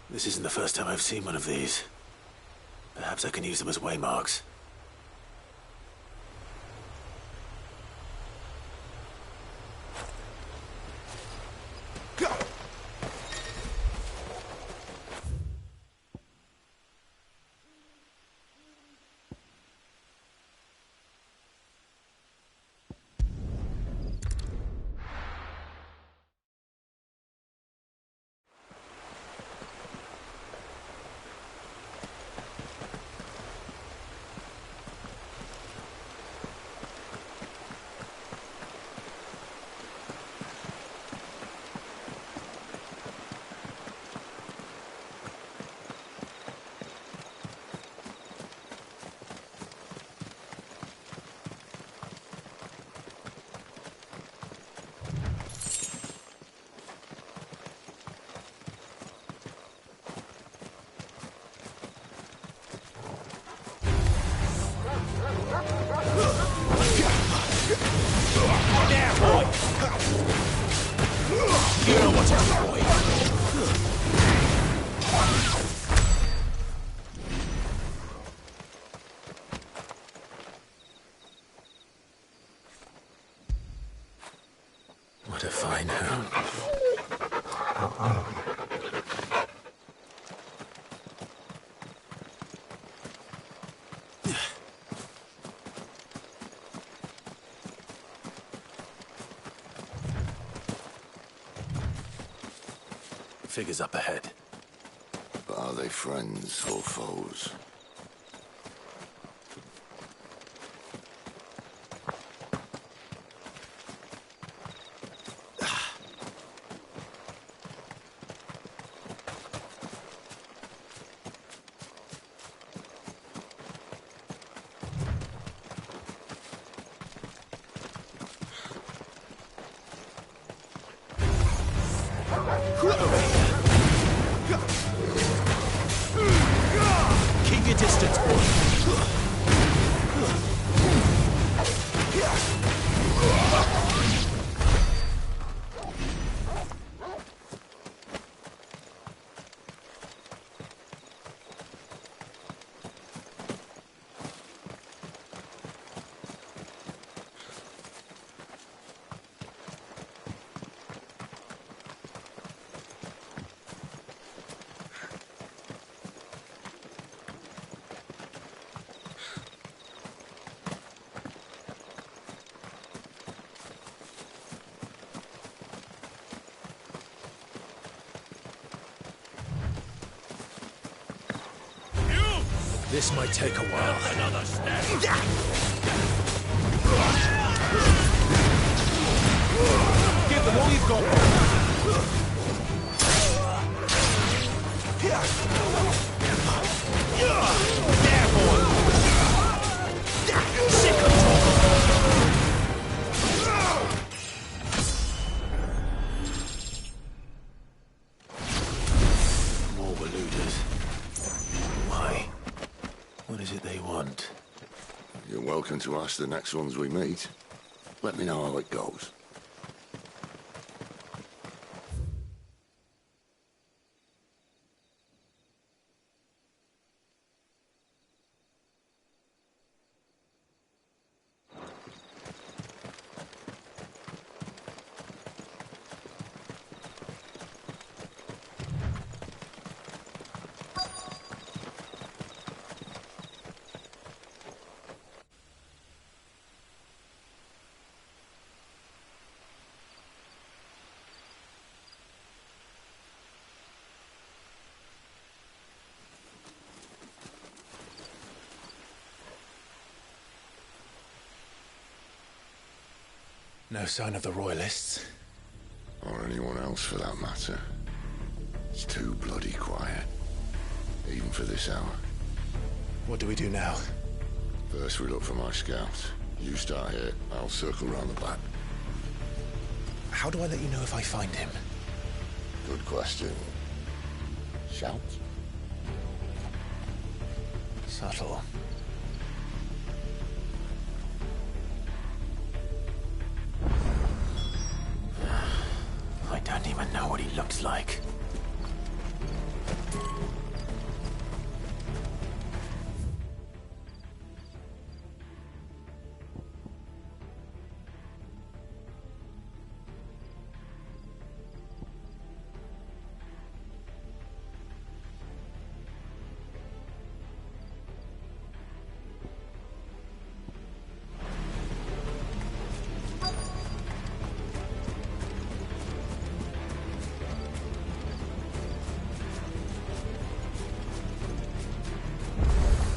This isn't the first time I've seen one of these. Perhaps I can use them as waymarks. What a fine hound. figures up ahead. But are they friends or foes? Keep your distance, boy. This might take a while. Another step. Give them all you've got. There, boy. Sick of More Waluders. Why? What is it they want? You're welcome to ask the next ones we meet. Let me know how it goes. No sign of the Royalists. Or anyone else for that matter. It's too bloody quiet. Even for this hour. What do we do now? First we look for my scouts. You start here, I'll circle round the back. How do I let you know if I find him? Good question. Shout? Subtle. I don't even know what he looks like.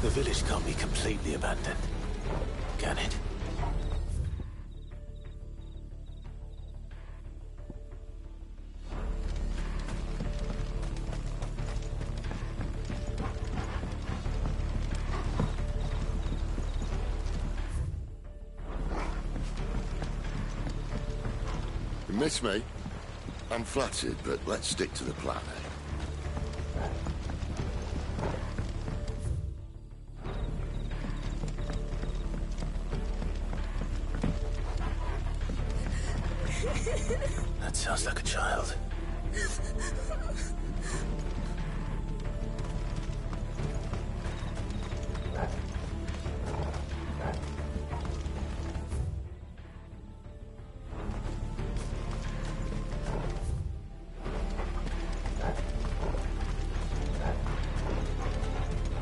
The village can't be completely abandoned, can it? You miss me? I'm flattered, but let's stick to the plan, eh? That sounds like a child.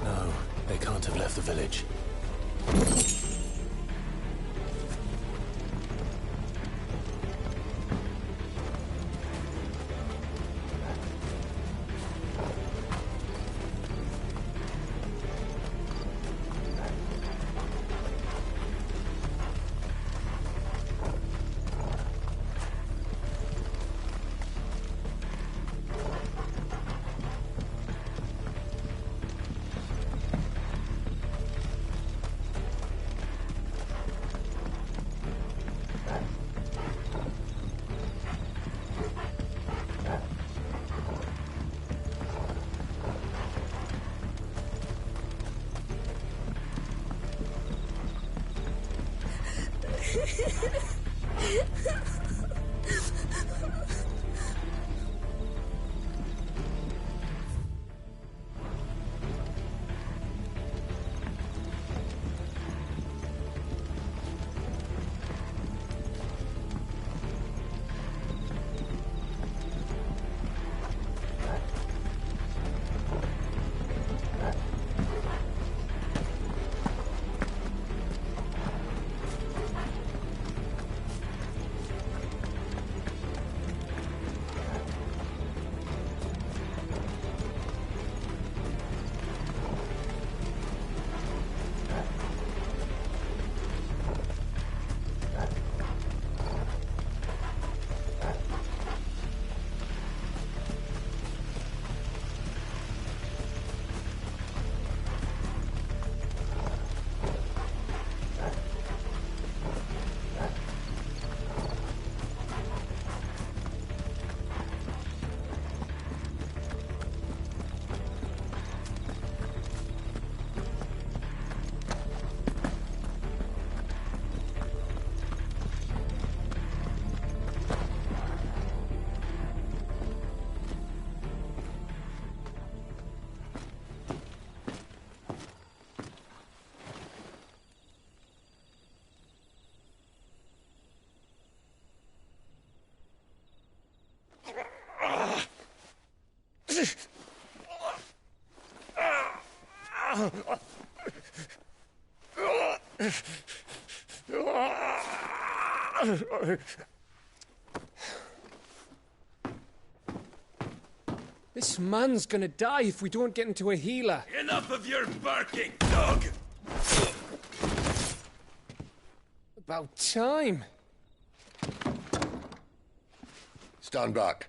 No, they can't have left the village. This man's gonna die if we don't get into a healer. Enough of your barking, dog! About time. Stand back.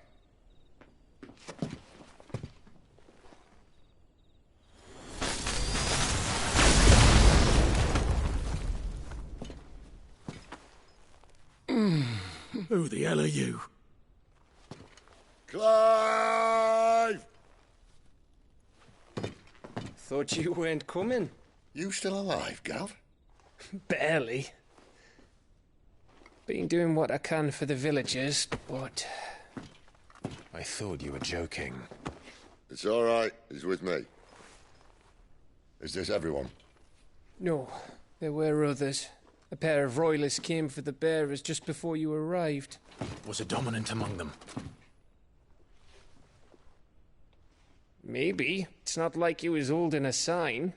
Who the hell are you? Clive! Thought you weren't coming. You still alive, Gav? Barely. Been doing what I can for the villagers, but... I thought you were joking. It's all right. He's with me. Is this everyone? No, there were others. A pair of royalists came for the bearers just before you arrived. Was a dominant among them? Maybe. It's not like he was holding a sign.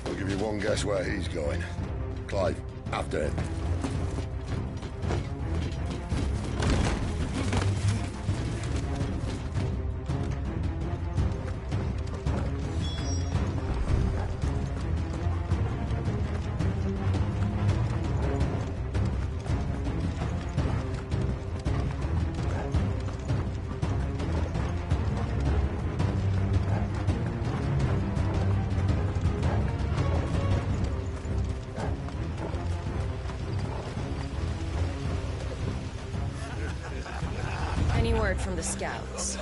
I'll give you one guess where he's going. Clive, after him. From the scouts.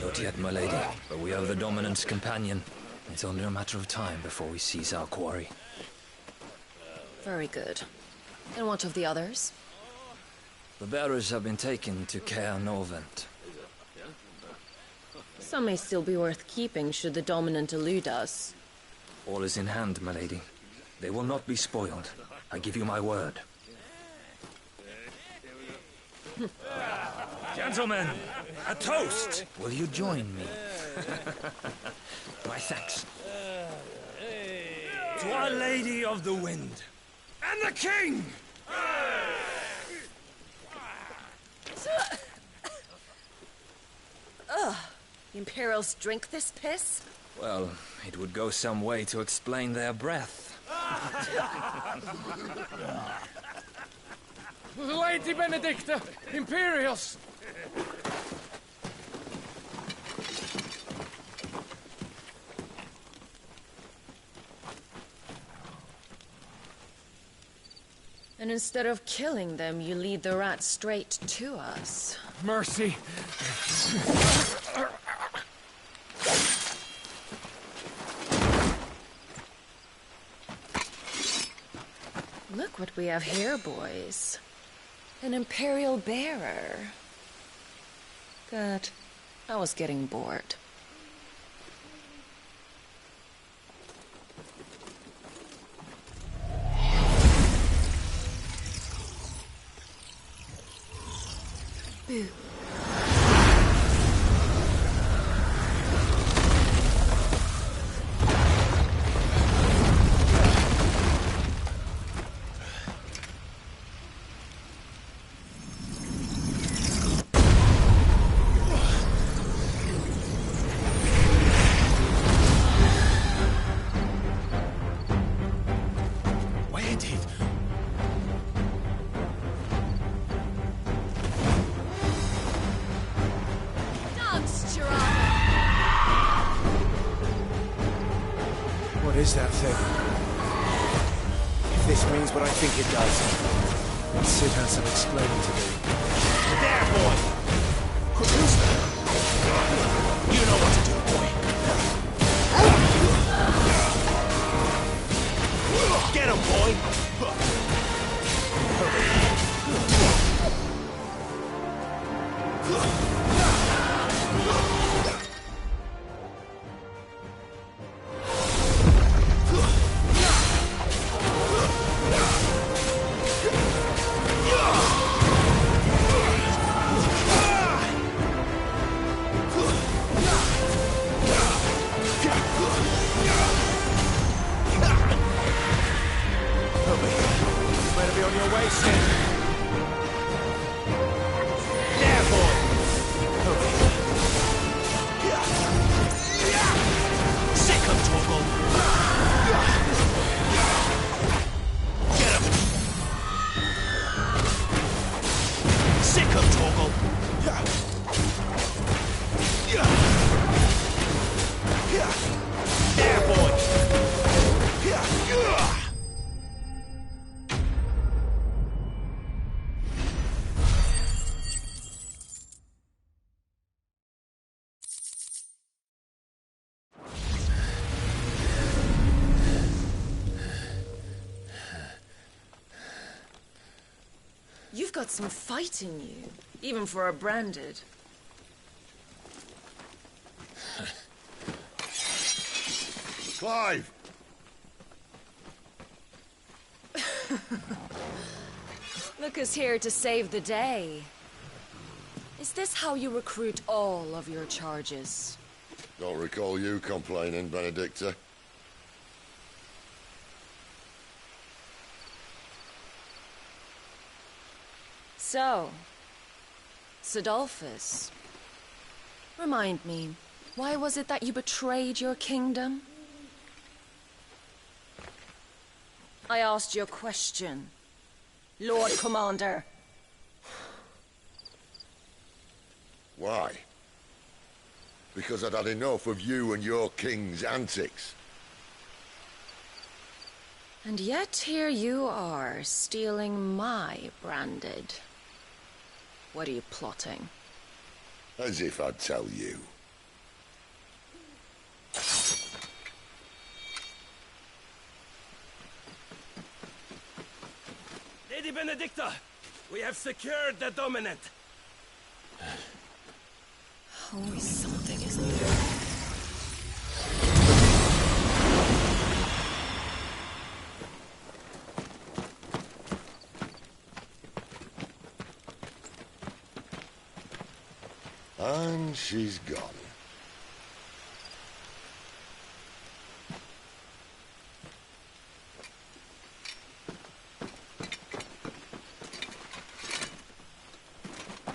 Not yet, my lady, but we have the dominant's companion. It's only a matter of time before we seize our quarry. Very good. And what of the others? The bearers have been taken to Caer Novent. Some may still be worth keeping should the dominant elude us. All is in hand, my lady. They will not be spoiled. I give you my word. Gentlemen, a toast! Will you join me? My thanks. To Our Lady of the Wind and the King! Ugh. The Imperials drink this piss? Well, it would go some way to explain their breath. Lady Benedicta! Imperials! And instead of killing them, you lead the rats straight to us. Mercy. Look what we have here, boys. An Imperial bearer. Good. I was getting bored. Boo. What is that thing? If this means what I think it does, then Sid has some explaining to do. There, boy! Who's that? You know what to do, boy. Get him, boy! Better be on your way, Sid. There, boy! Sick him, Torgal! Get him! Sick him, Torgal! There, boy! You've got some fight in you, even for a branded. Clive! Look who's here to save the day. Is this how you recruit all of your charges? Don't recall you complaining, Benedicta. So, Sidolphus, remind me, why was it that you betrayed your kingdom? I asked you a question, Lord Commander. Why? Because I'd had enough of you and your king's antics. And yet here you are, stealing my branded. What are you plotting? As if I'd tell you. Lady Benedicta, we have secured the dominant. Always something, isn't there? And she's gone.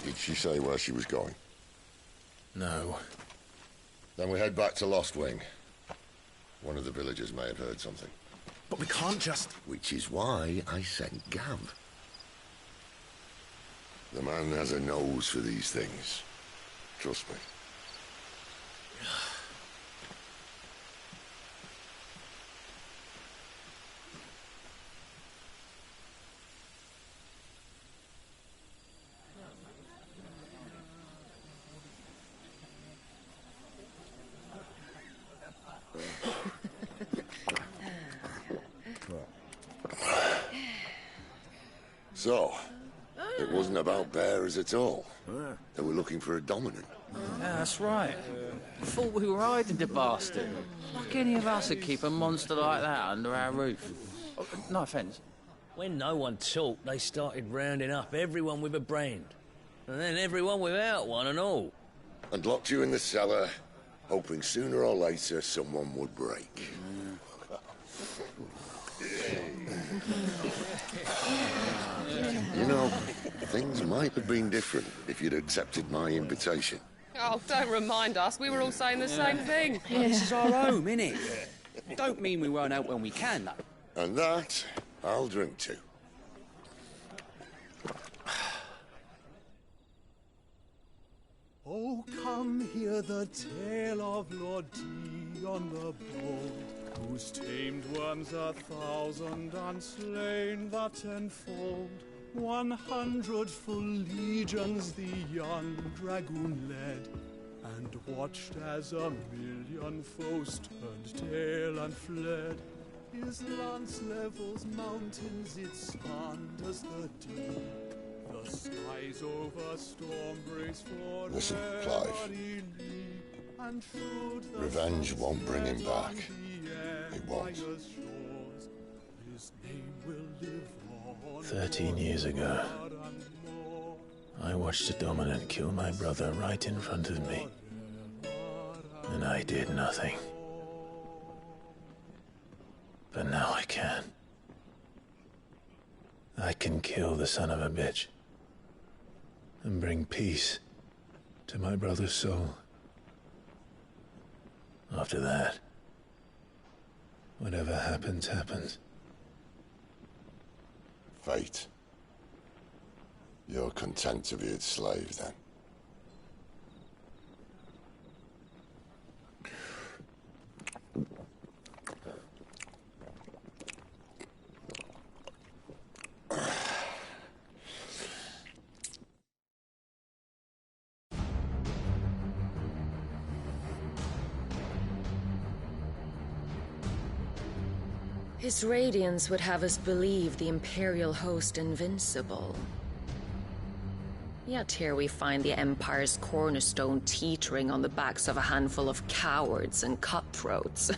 Did she say where she was going? No. Then we head back to Lost Wing. One of the villagers may have heard something. But we can't just... Which is why I sent Gav. The man has a nose for these things. Trust me. wasn't about bearers at all. They were looking for a dominant. Yeah, that's right. Thought we were hiding the bastard. Like any of us would keep a monster like that under our roof. Oh, no offence. When no one talked, they started rounding up everyone with a brand. And then everyone without one and all. And locked you in the cellar, hoping sooner or later someone would break. You know, things might have been different if you'd accepted my invitation. Oh, don't remind us. We were all saying the same thing. This is our home, innit? Don't mean we won't out when we can, though. And that, I'll drink to. Oh, come hear the tale of Lord Dion the Bold, whose tamed worms 1,000 and slain the 10-fold. 100 full legions the young dragoon led, and watched as 1,000,000 foes turned tail and fled. His lance levels mountains, it sanders the deep. The skies over storm brace for Listen, Clive. Revenge won't bring him back. It won't. 13 years ago, I watched a dominant kill my brother right in front of me. And I did nothing. But now I can. I can kill the son of a bitch. And bring peace to my brother's soul. After that, whatever happens, happens. Fate. You're content to be its slave, then? His radiance would have us believe the Imperial host invincible. Yet here we find the Empire's cornerstone teetering on the backs of a handful of cowards and cutthroats.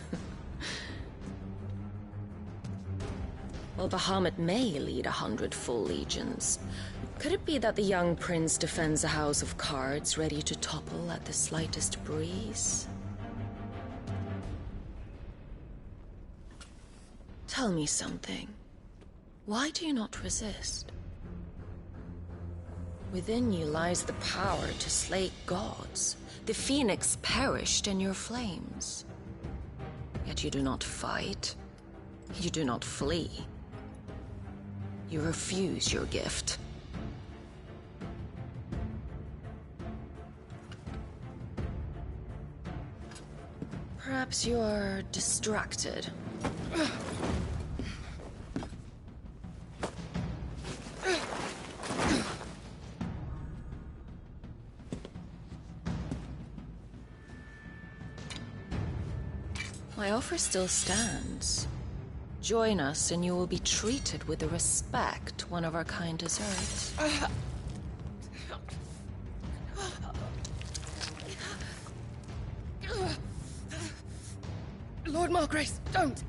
While Bahamut may lead 100 full legions, could it be that the young prince defends a house of cards ready to topple at the slightest breeze? Tell me something. Why do you not resist? Within you lies the power to slay gods. The phoenix perished in your flames. Yet you do not fight. You do not flee. You refuse your gift. Perhaps you're distracted. My offer still stands. Join us and you will be treated with the respect one of our kind deserves. Lord Margrace, don't!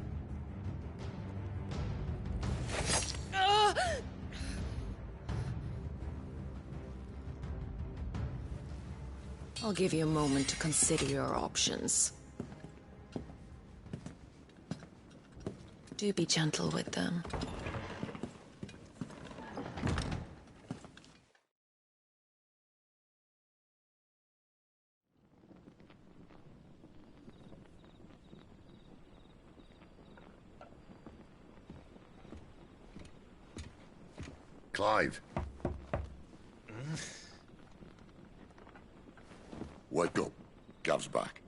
I'll give you a moment to consider your options. Do be gentle with them. Clive. Wake up. Gav's back.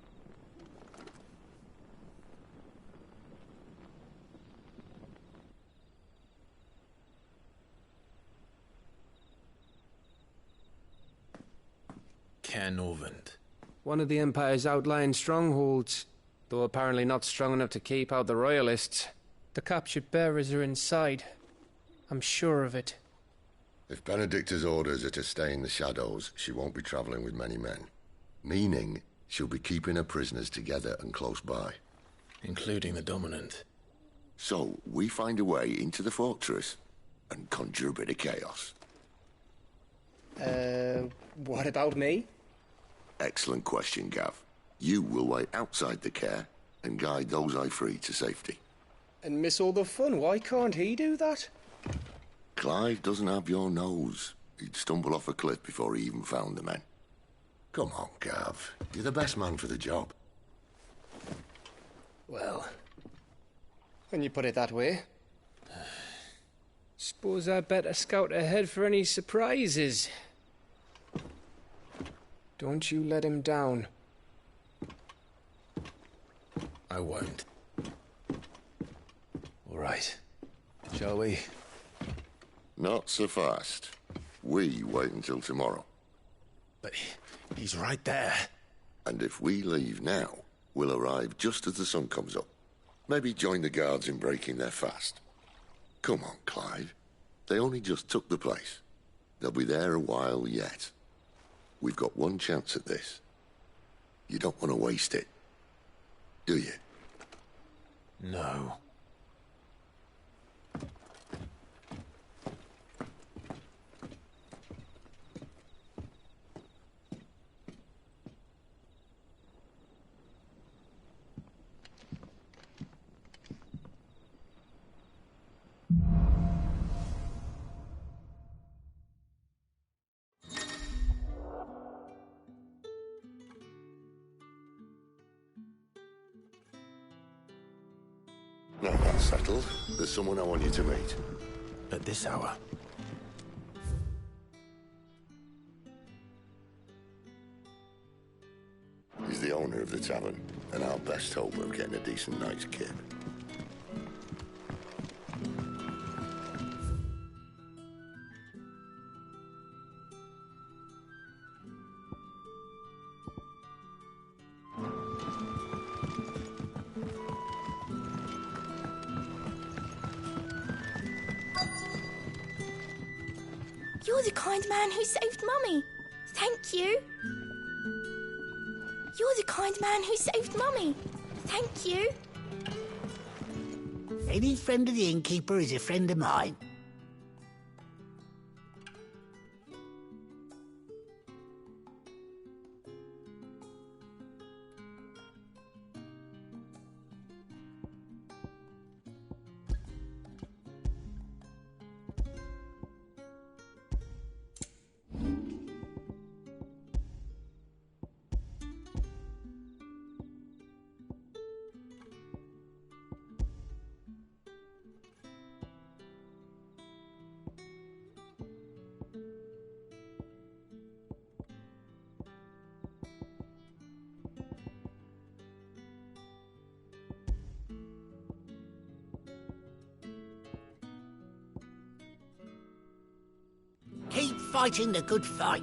Canovant. One of the Empire's outlying strongholds, though apparently not strong enough to keep out the Royalists. The captured bearers are inside. I'm sure of it. If Benedicta's orders are to stay in the shadows, she won't be travelling with many men. Meaning, she'll be keeping her prisoners together and close by. Including the dominant. So, we find a way into the fortress and conjure a bit of chaos. What about me? Excellent question, Gav. You will wait outside the care and guide those I free to safety. And miss all the fun. Why can't he do that? Clive doesn't have your nose. He'd stumble off a cliff before he even found the men. Come on, Gav. You're the best man for the job. Well, when you put it that way. Suppose I better scout ahead for any surprises. Don't you let him down. I won't. All right. Shall we? Not so fast. We wait until tomorrow. But he's right there. And if we leave now, we'll arrive just as the sun comes up. Maybe join the guards in breaking their fast. Come on, Clive. They only just took the place. They'll be there a while yet. We've got one chance at this. You don't want to waste it, do you? No. Now that's settled. There's someone I want you to meet. At this hour? He's the owner of the tavern, and our best hope of getting a decent night's kip. You're the kind man who saved Mummy. Thank you. You're the kind man who saved Mummy. Thank you. Any friend of the innkeeper is a friend of mine. Keep fighting the good fight.